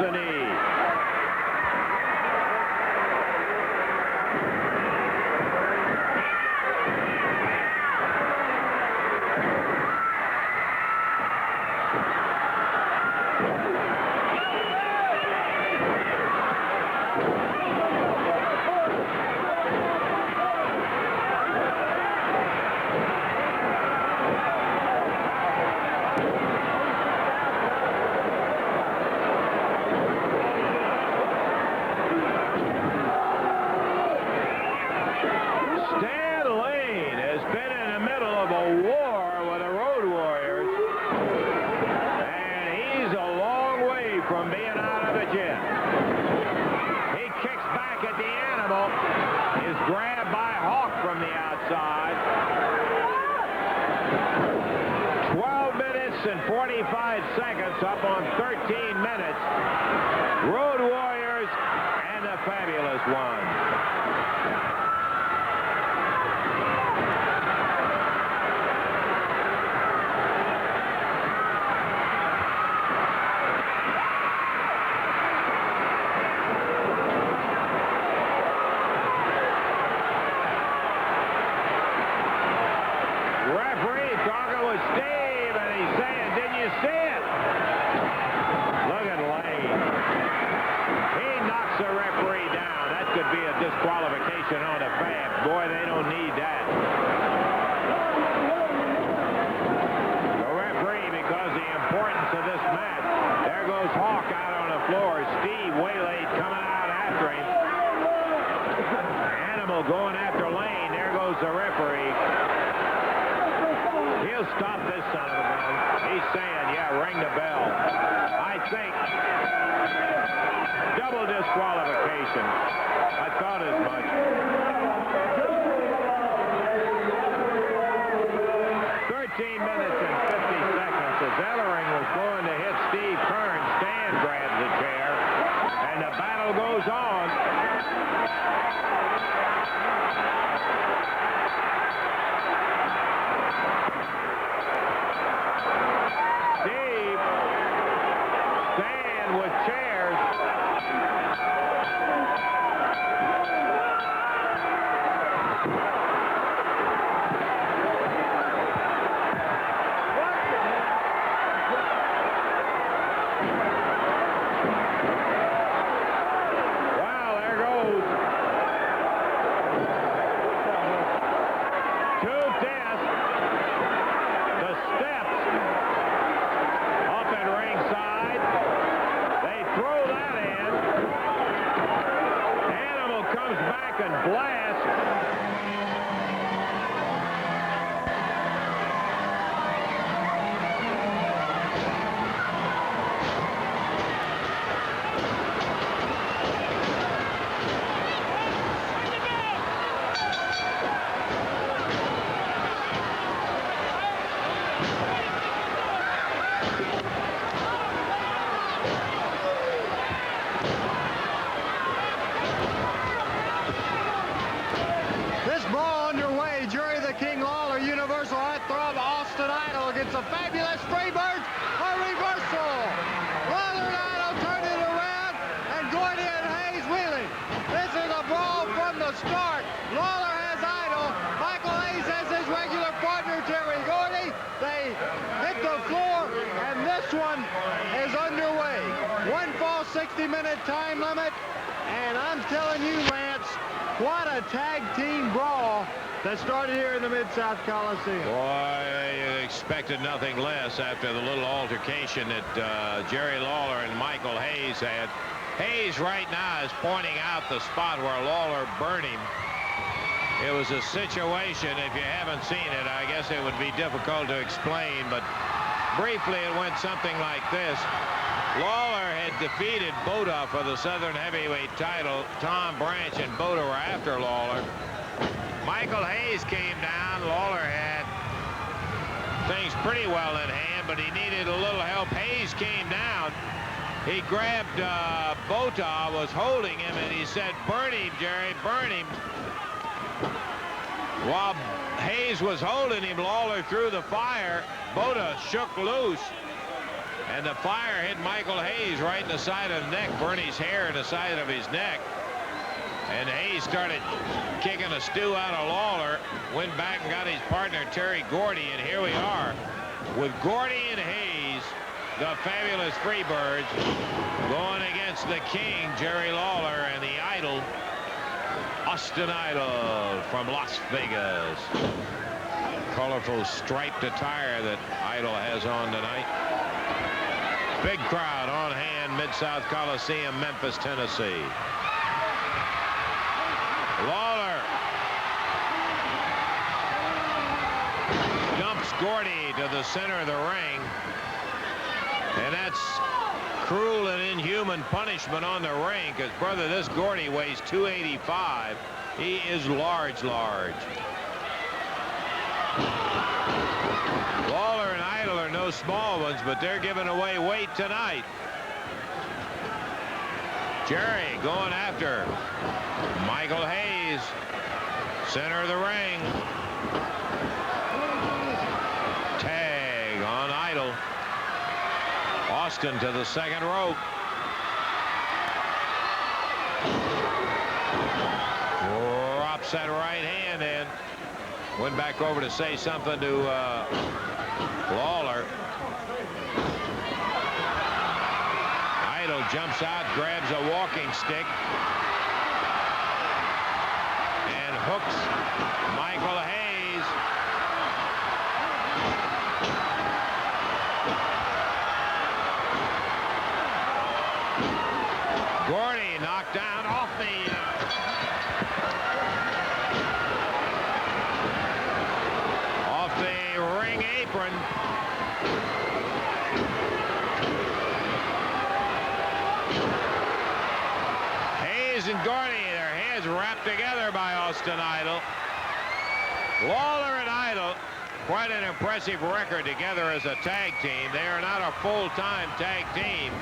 the knee. Up on 13 minutes. Road Warriors and the Fabulous One. Referee talking with Steve, and he's saying, didn't you see it? Look at Lane. He knocks the referee down. That could be a disqualification on the Fabs. Boy, they don't need that. The referee, because of the importance of this match. There goes Hawk out on the floor. Steve waylaid coming out after him. Animal going after Lane. There goes the referee. He'll stop this son of a gun. He's saying, yeah, ring the bell. I think double disqualification. I thought as much. 13 minutes and 50 seconds as Ellering was going to hit Steve Kern. Stan grabs the chair, and the battle goes on. With chairs. Wow, there goes. 2:10. The steps up at ringside. Throw that in. Animal comes back and blasts. It's a Fabulous Freebirds, a reversal. Lawler and Idol turned it around, and Gordy and Hayes wheeling. This is a brawl from the start. Lawler has Idol. Michael Hayes has his regular partner, Terry Gordy. They hit the floor, and this one is underway. One fall, 60-minute time limit, and I'm telling you, Lance, what a tag team brawl that started here in the Mid-South Coliseum.
Boy, you expected nothing less after the little altercation that Jerry Lawler and Michael Hayes had. Hayes right now is pointing out the spot where Lawler burned him. It was a situation, if you haven't seen it, I guess it would be difficult to explain, but briefly it went something like this. Lawler had defeated Boda for the Southern Heavyweight title. Tom Branch and Boda were after Lawler. Michael Hayes came down. Lawler had things pretty well in hand, but he needed a little help. Hayes came down. He grabbed Bota, was holding him, and he said, "Burn him, Jerry, burn him." While Hayes was holding him, Lawler threw the fire. Bota shook loose. And the fire hit Michael Hayes right in the side of the neck, Bernie's hair in the side of his neck. And Hayes started kicking a stew out of Lawler, went back and got his partner Terry Gordy, and here we are with Gordy and Hayes, the fabulous Freebirds, going against the King, Jerry Lawler, and the Idol, Austin Idol from Las Vegas. Colorful striped attire that Idol has on tonight. Big crowd on hand, Mid-South Coliseum, Memphis, Tennessee. Lawler dumps Gordy to the center of the ring. And that's cruel and inhuman punishment on the ring, because, brother, this Gordy weighs 285. He is large. Lawler and Idol are no small ones, but they're giving away weight tonight. Jerry going after Michael Hayes, center of the ring. Tag on Idol. Austin to the second rope. Drops that right hand in. Went back over to say something to Lawler. Idol jumps out, grabs a walking stick, and hooks Michael Hayes. Gordy knocked down off the ring apron. Hayes and Gordy, their hands wrapped together by Austin Idol. Lawler and Idol, quite an impressive record together as a tag team. They are not a full-time tag team,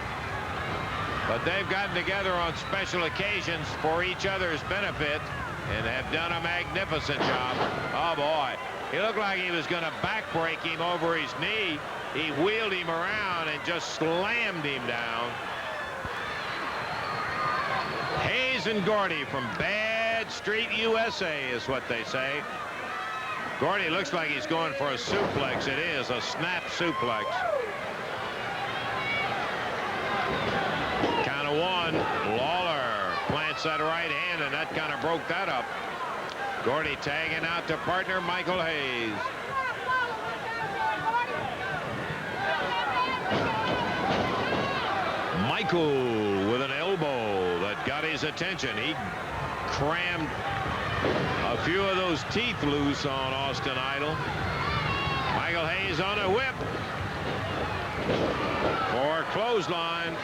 but they've gotten together on special occasions for each other's benefit and have done a magnificent job. Oh, boy. He looked like he was going to backbreak him over his knee. He wheeled him around and just slammed him down. Hayes and Gordy from Bad Street, USA is what they say. Gordy looks like he's going for a suplex. It is a snap suplex. Count of one. Lawler plants that right hand, and that kind of broke that up. Gordy tagging out to partner Michael Hayes. Michael with an elbow that got his attention. He crammed a few of those teeth loose on Austin Idol. Michael Hayes on a whip for clothesline.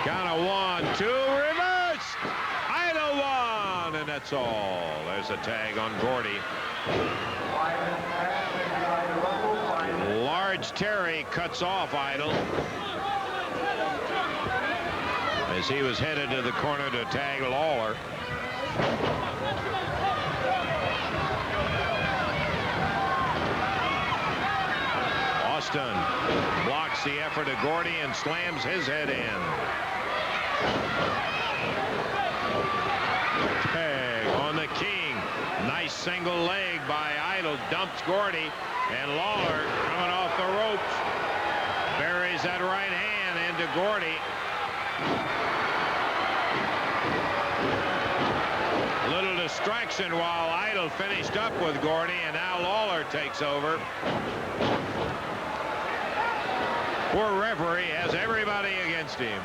Count of 1, 2, reverse. Idol won, and that's all. There's a tag on Gordy. Large Terry cuts off Idol as he was headed to the corner to tag Lawler. Austin blocks the effort of Gordy and slams his head in. Tag on the King. Nice single leg by Idol. Dumps Gordy, and Lawler coming off the ropes. Buries that right hand into Gordy. A little distraction while Idol finished up with Gordy, and now Lawler takes over. Poor referee has everybody against him.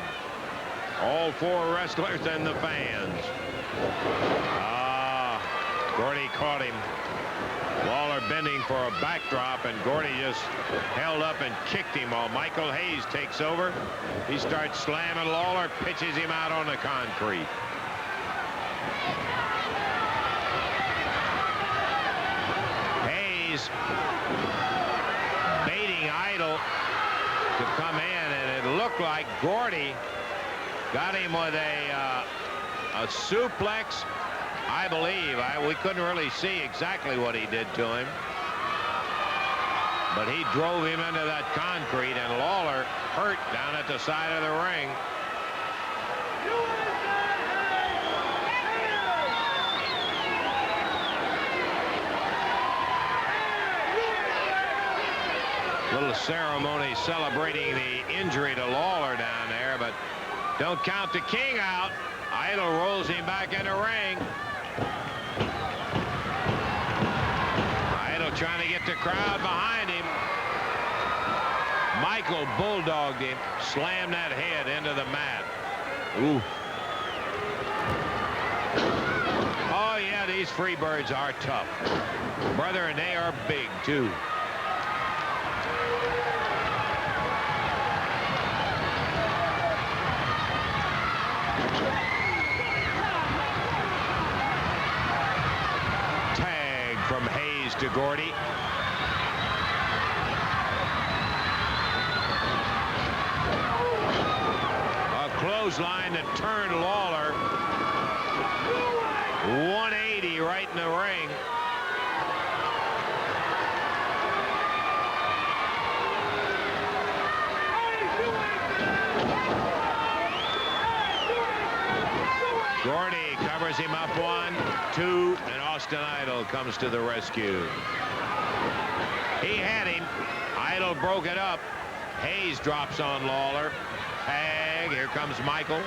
All four wrestlers and the fans. Gordy caught him. Lawler bending for a backdrop, and Gordy just held up and kicked him while Michael Hayes takes over. He starts slamming Lawler, pitches him out on the concrete. Hayes baiting Idol to come in, and it looked like Gordy got him with a suplex I believe. We couldn't really see exactly what he did to him. But he drove him into that concrete, and Lawler hurt down at the side of the ring. Little ceremony celebrating the injury to Lawler down there, but don't count the King out. Idol rolls him back in the ring. Idol trying to get the crowd behind him. Michael bulldogged him, slammed that head into the mat. Ooh. Oh, yeah, these Freebirds are tough. Brother, and they are big, too. Tag from Hayes to Gordy. Clothesline that turned Lawler 180 right in the ring. Gordy covers him up 1, 2, and Austin Idol comes to the rescue. He had him. Idol broke it up. Hayes drops on Lawler. Tag. Here comes Michael.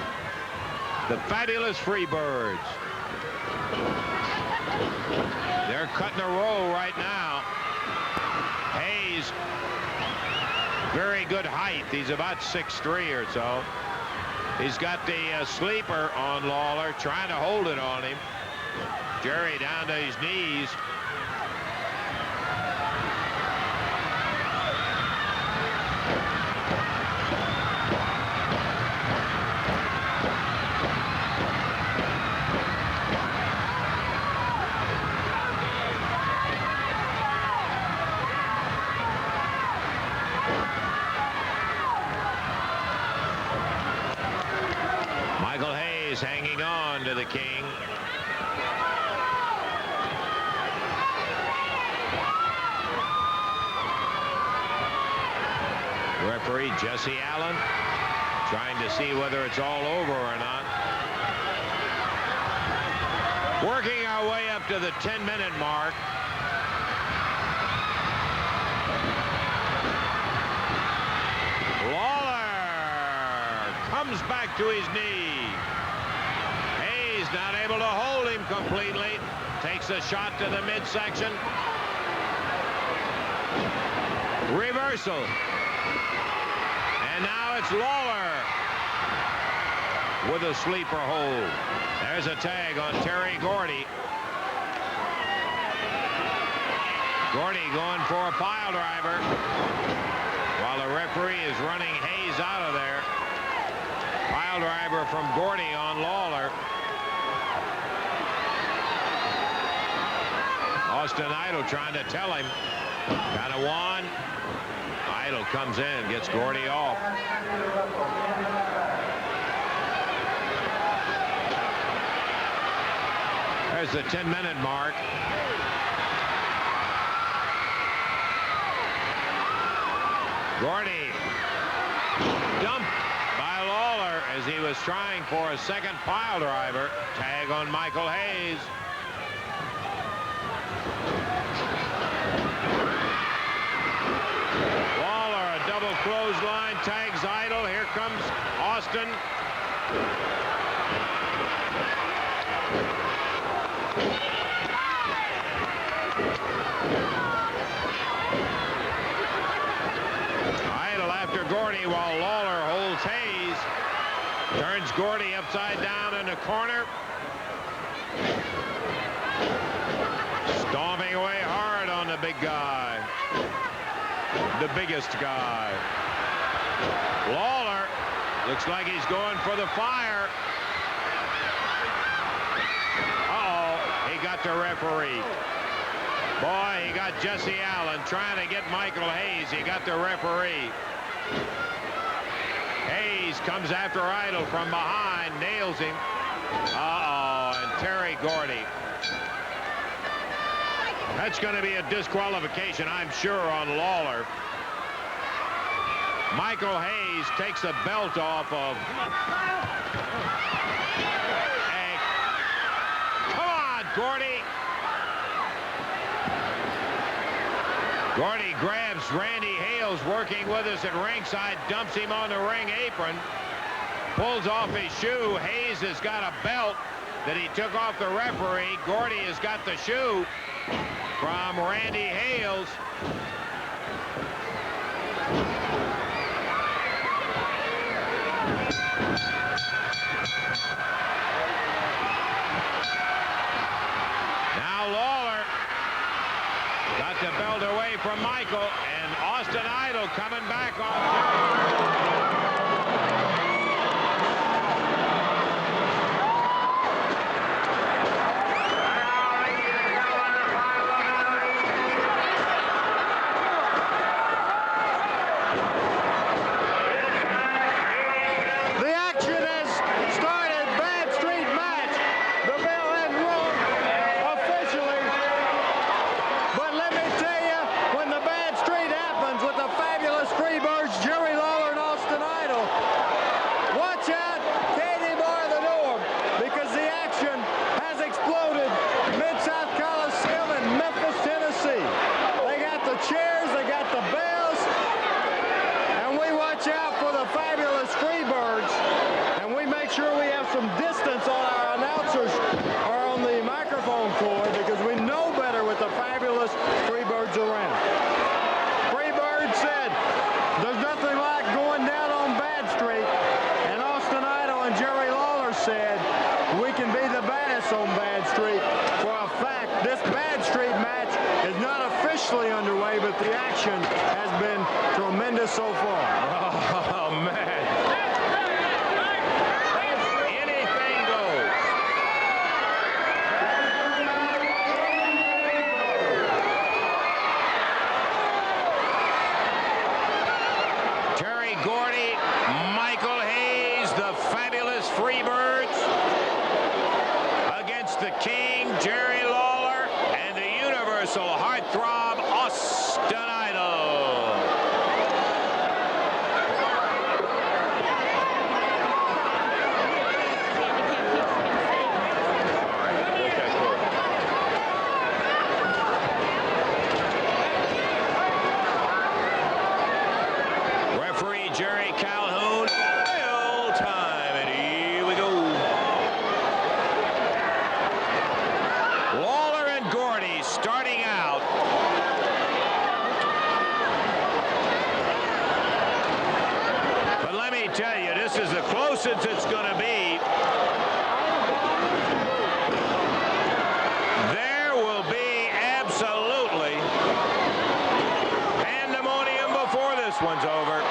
The fabulous Freebirds. They're cutting a roll right now. Hayes, very good height. He's about 6'3" or so. He's got the sleeper on Lawler, trying to hold it on him. Jerry down to his knees. Hanging on to the King. Referee Jesse Allen trying to see whether it's all over or not. Working our way up to the 10-minute mark. Lawler comes back to his knee. Not able to hold him completely. Takes a shot to the midsection. Reversal. And now it's Lawler with a sleeper hold. There's a tag on Terry Gordy. Gordy going for a pile driver while the referee is running Hayes out of there. Pile driver from Gordy on Lawler. Austin Idol trying to tell him. Got a 1. Idol comes in, gets Gordy off. There's the 10-minute mark. Gordy dumped by Lawler as he was trying for a second pile driver. Tag on Michael Hayes. Lawler, a double clothesline, tags Idol. Here comes Austin. Idol after Gordy while Lawler holds Hayes. Turns Gordy upside down in the corner. Stomping away hard on the big guy. The biggest guy. Lawler looks like he's going for the fire. Uh-oh, he got the referee. Boy, he got Jesse Allen trying to get Michael Hayes. He got the referee. Hayes comes after Idol from behind, nails him. Uh-oh, and Terry Gordy. That's going to be a disqualification, I'm sure, on Lawler. Michael Hayes takes the belt off of... Hey, come on, Gordy. Gordy grabs Randy Hales, working with us at ringside, dumps him on the ring apron, pulls off his shoe. Hayes has got a belt that he took off the referee. Gordy has got the shoe from Randy Hales. Now Lawler got the belt away from Michael, and Austin Idol coming back on.
Underway, but the action has been tremendous so far.
Oh, man. Anything goes. Terry Gordy, Michael Hayes, the fabulous Freebirds against the King, Jerry Lawler, and the Universal Heartthrob, Austin Idol. Referee Jerry Calhoun, bell time, and here we go. Lawler and Gordy starting out. But let me tell you, this is the closest it's going to be. There will be absolutely pandemonium before this one's over.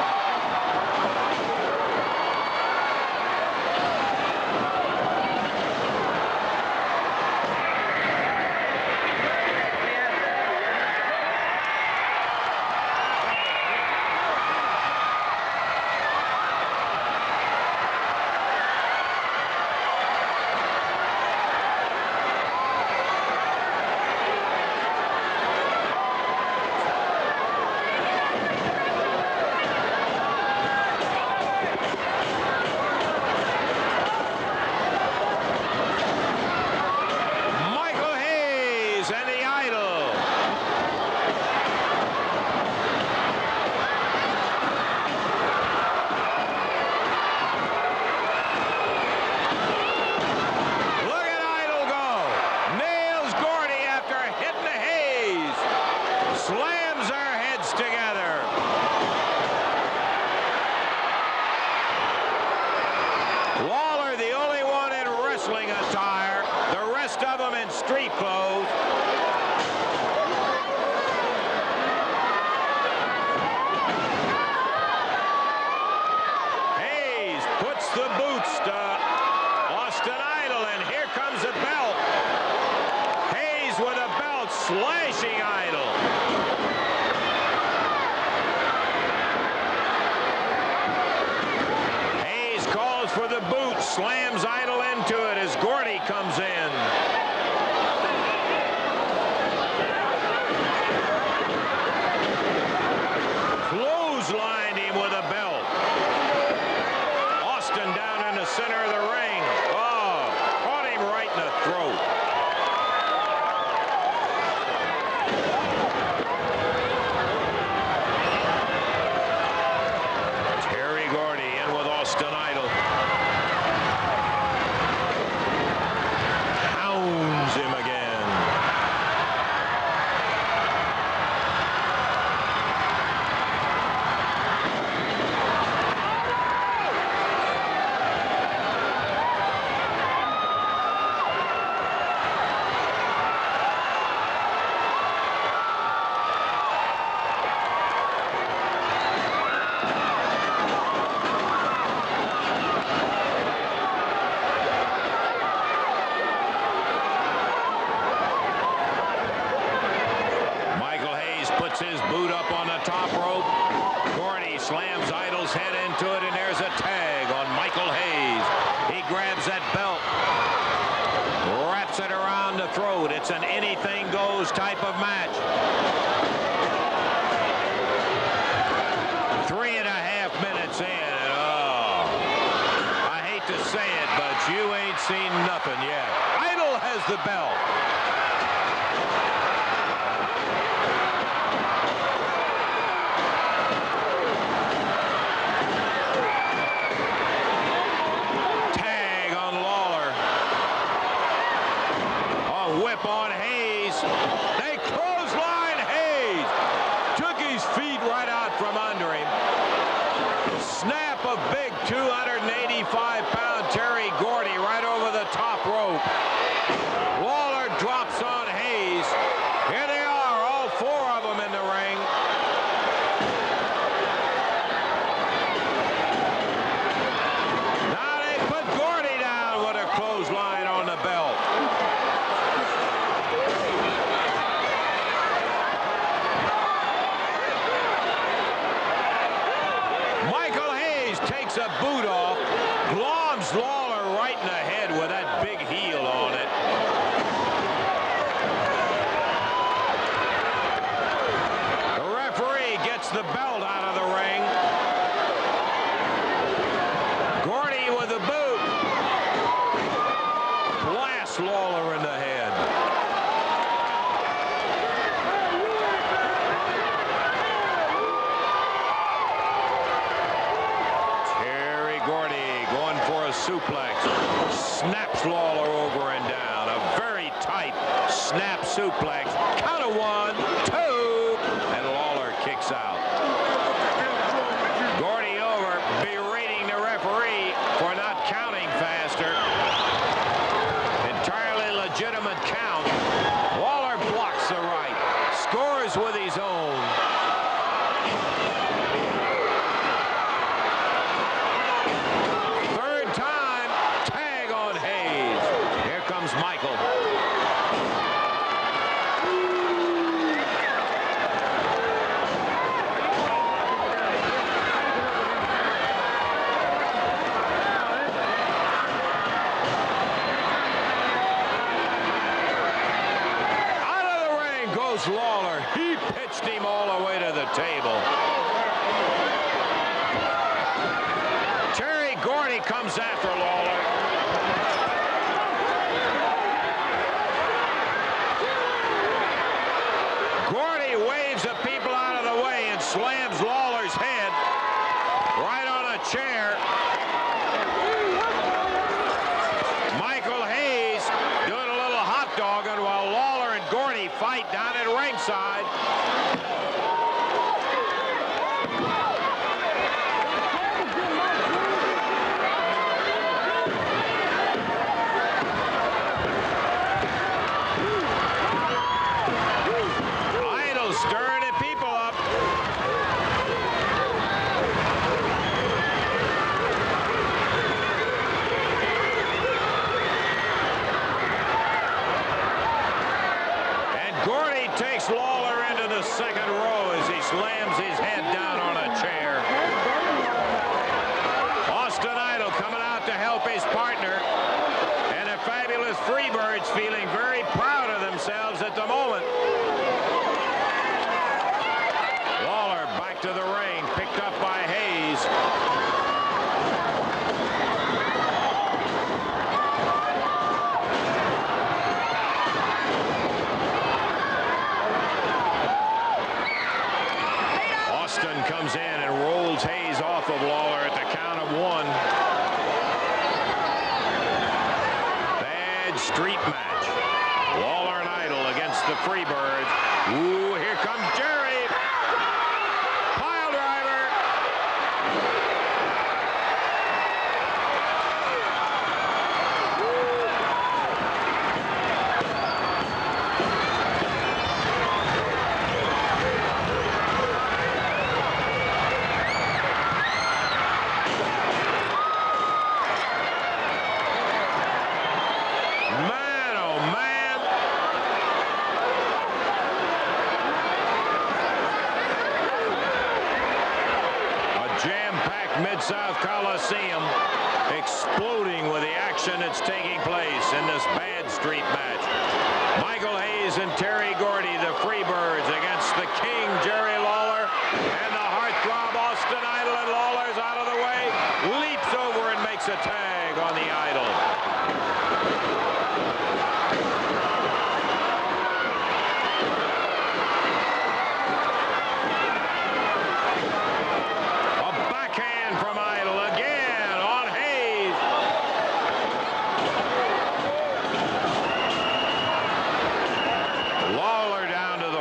Slams their heads together. Lawler, the only one in wrestling attire. The rest of them in street clothes. Hayes puts the boots to Austin Idol, and here comes the belt. Hayes with a belt, slashing Idol. Hayes calls for the boot, slams Idol into it as Gordy comes in. puts his boot up on the top rope. Gordy slams Idol's head into it, and there's a tag on Michael Hayes. He grabs that belt, wraps it around the throat. It's an anything goes type of match. 3.5 minutes in, and I hate to say it, but you ain't seen nothing yet. Idol has the belt. Tag on Lawler. A whip on Hayes. They clothesline Hayes. Took his feet right out from under him. Snap of big 285-pound Terry Gordy right over the top rope. Lawler drops on Hayes. Here they are, all four of them in the ring. Now they put Gordy down with a clothesline on the belt. Michael Hayes takes a boot off, globs Lawler right in the head with that big heel on it. The referee gets the belt out of the ring. Gordy with the boot. Blasts Lawler in the head. Terry Gordy going for a suplex. Snaps Lawler over and down. A very tight snap suplex. Count of 1, 2, and Lawler kicks out. Gordy over, berating the referee for not counting faster. Entirely legitimate count. Lawler blocks the right. Scores with his own. Third time, tag on Hayes. Here comes Michael. Out of the ring goes Lawler. He pitched him all the way to the table. Terry Gordy comes after Lawler. Gordy waves the people out of the way and slams Lawler's head right on a chair. Michael Hayes doing a little hot dogging while Lawler and Gordy fight down at ringside. Idol stirring the people up. And Gordy takes Lawler into the second row as he slams his head down on a chair. Austin Idol coming out to help his partner. And the fabulous Freebirds feeling very proud of themselves at the moment. Lawler back to the ring, picked up by Hayes. Austin comes in and rolls Hayes off of Lawler at the count of 1. Bad street match. Lawler and Idol against the Freebirds. Ooh, here comes Jerry. Pile driver. Man, oh man. Mid-South Coliseum exploding with the action that's taking place in this bad street match. Michael Hayes and Terry Gordy, the Freebirds, against the King, Jerry Lawler, and the heartthrob Austin Idol, and Lawler's out of the way, leaps over and makes a tag on the Idol.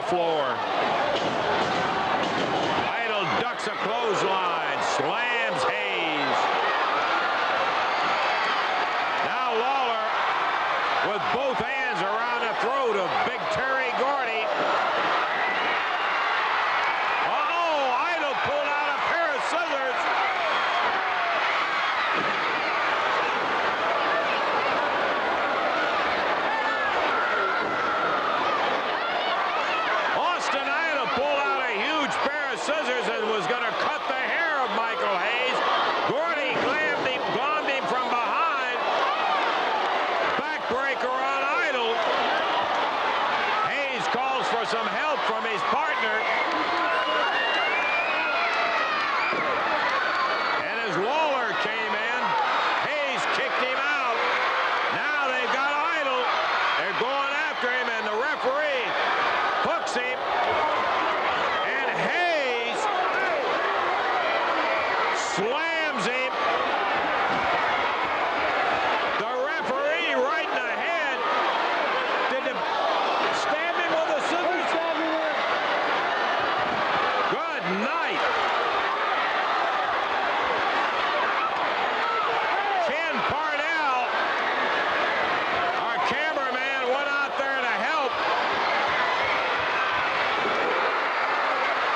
Floor. Idol ducks a clothesline, slams Hayes. Now Lawler with both hands around the throat of big Terry Gordy. Uh-oh, Idol pulled out a pair of scissors. Scissors and was going to cut the hair of Michael Hayes. Gordy glommed him from behind. Backbreaker on Idol. Hayes calls for some help from his partner. And as Lawler came in, Hayes kicked him out. Now they've got Idol. They're going after him, and the referee hooks him. Slams him. The referee right in the head. Did they stab him with a scissors? Good night. Ken Parnell, our cameraman, went out there to help.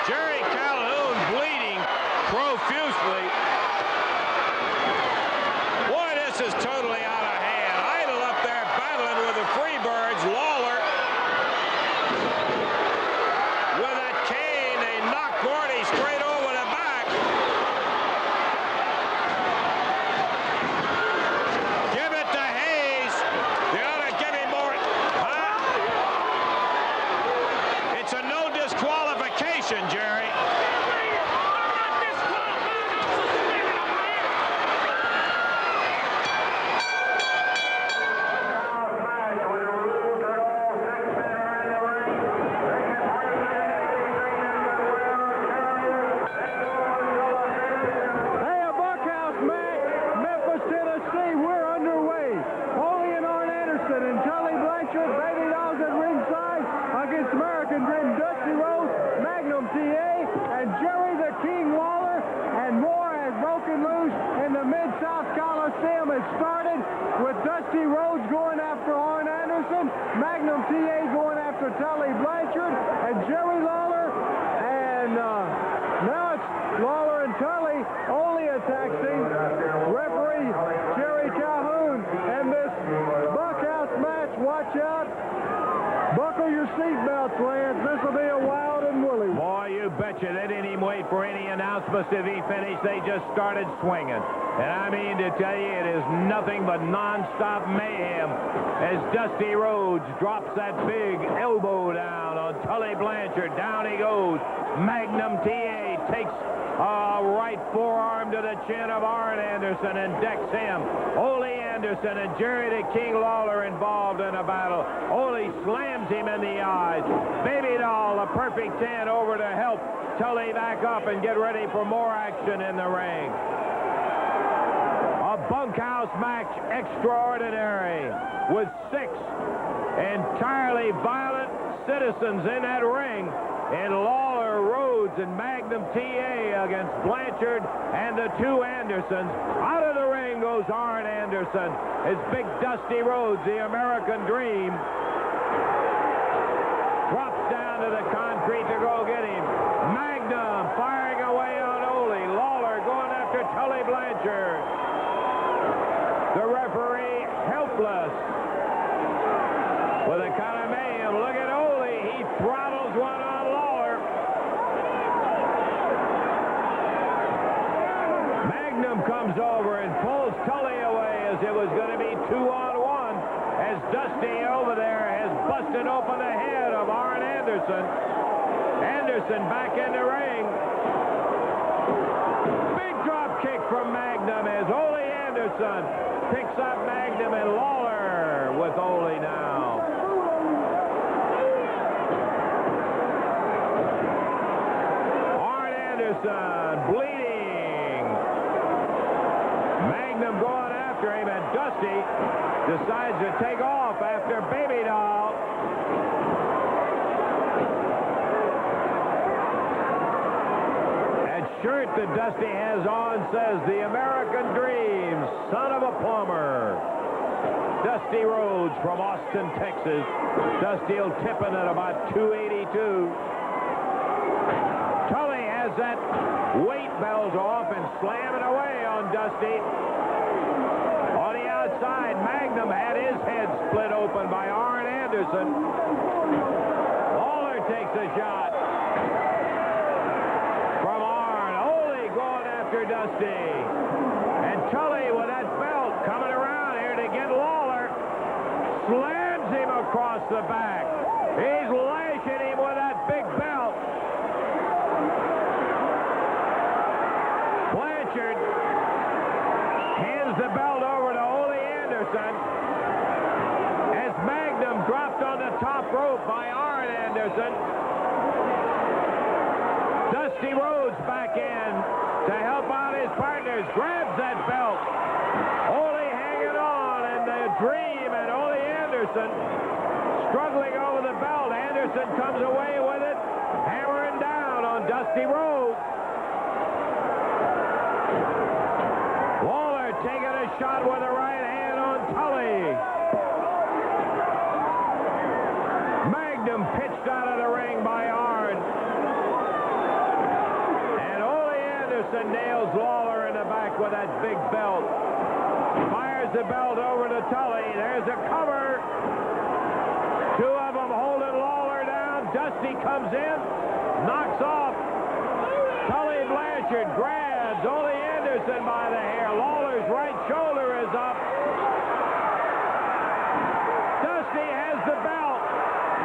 Jerry Calhoun bleeding profusely. Boy, this is totally out of hand. Idol up there battling with the Freebirds. Lawler with that cane. They knock Gordy straight over the back. Give it to Hayes. They ought to give him more. Huh? It's a no disqualification, Jerry.
Mid-South Coliseum has started with Dusty Rhodes going after Arn Anderson, Magnum TA going after Tully Blanchard, and Jerry Lawler, and now it's Lawler and Tully only attacking referee Jerry Calhoun. And this bunkhouse match, watch out. Buckle your seatbelts, Lance. This will be a wild and woolly one.
Boy, you betcha they didn't even wait for any announcements to be finished. They just started swinging. And I mean to tell you, it is nothing but non-stop mayhem as Dusty Rhodes drops that big elbow down on Tully Blanchard. Down he goes. Magnum TA takes a right forearm to the chin of Arn Anderson and decks him. Ole Anderson and Jerry the King Lawler involved in a battle. Ole slams him in the eyes. Baby Doll, a perfect 10, over to help Tully back up and get ready for more action in the ring. A bunkhouse match extraordinary with 6 entirely violent citizens in that ring. In Lawler, Rhodes, and Magnum TA against Blanchard and the 2 Andersons. Out of the ring goes Arn Anderson. His big Dusty Rhodes, the American Dream, drops down to the concrete to go get him. Magnum firing away on Ole. Lawler going after Tully Blanchard. The referee helpless with a kind of mayhem. Look at Ole. He throttles one on Lawler. because it was going to be 2-on-1 as Dusty over there has busted open the head of Arn Anderson. Anderson back in the ring. Big drop kick from Magnum as Ole Anderson picks up Magnum, and Lawler with Ole now. Arn Anderson bleeding. Magnum going after him, and Dusty decides to take off after Baby Doll. That shirt that Dusty has on says the American Dream, son of a plumber. Dusty Rhodes from Austin, Texas. Dusty will tip it at about 282. Tully has that weight belt off and slamming away on Dusty. On the outside, Magnum had his head split open by Arn Anderson. Lawler takes a shot from Arn. Ole going after Dusty. And Tully with that belt coming around here to get Lawler. Slams him across the back. He's lashing him with that big belt. Blanchard hands the belt over to Ole Anderson as Magnum dropped on the top rope by Arn Anderson. Dusty Rhodes back in to help out his partners, grabs that belt. Ole hanging on, and the Dream and Ole Anderson struggling over the belt. Anderson comes away with it, hammering down on Dusty Rhodes. Lawler taking a shot with the right hand on Tully. Magnum pitched out of the ring by Arn. And Ole Anderson nails Lawler in the back with that big belt. Fires the belt over to Tully. There's a cover. Two of them holding Lawler down. Dusty comes in, knocks off Tully. Blanchard grabs Ole Anderson by the hair. Lawler's right shoulder is up. Dusty has the belt.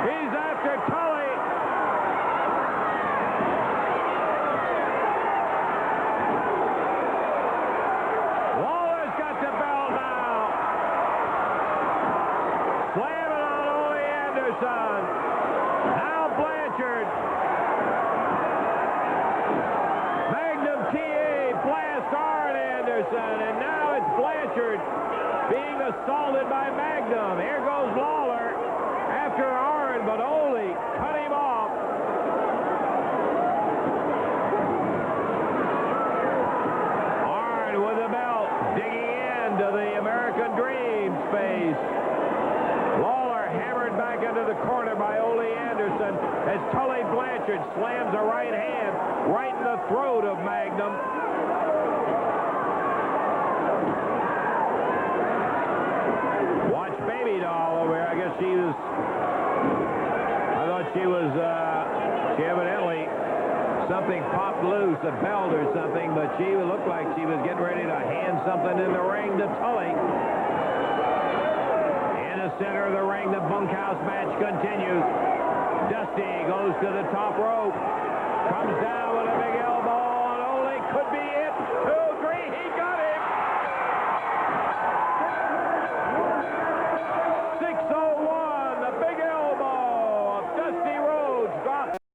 He's after Tully. Lawler's got the belt now. Slamming on Ole Anderson. Now Blanchard. Magnum TA blast Arn Anderson, and now it's Blanchard being assaulted by Magnum. Here goes Lawler after Arn, but Ole cut him off. Arn with the belt, digging into the American Dream space. Lawler hammered back into the corner by Ole Anderson as Tully Blanchard slams a right hand right in the throat of Magnum. Watch Baby Doll over here. I guess she was, I thought she was, she evidently, something popped loose, a belt or something, but she looked like she was getting ready to hand something in the ring to Tully. In the center of the ring, the bunkhouse match continues. Dusty goes to the top rope, comes down with a big elbow.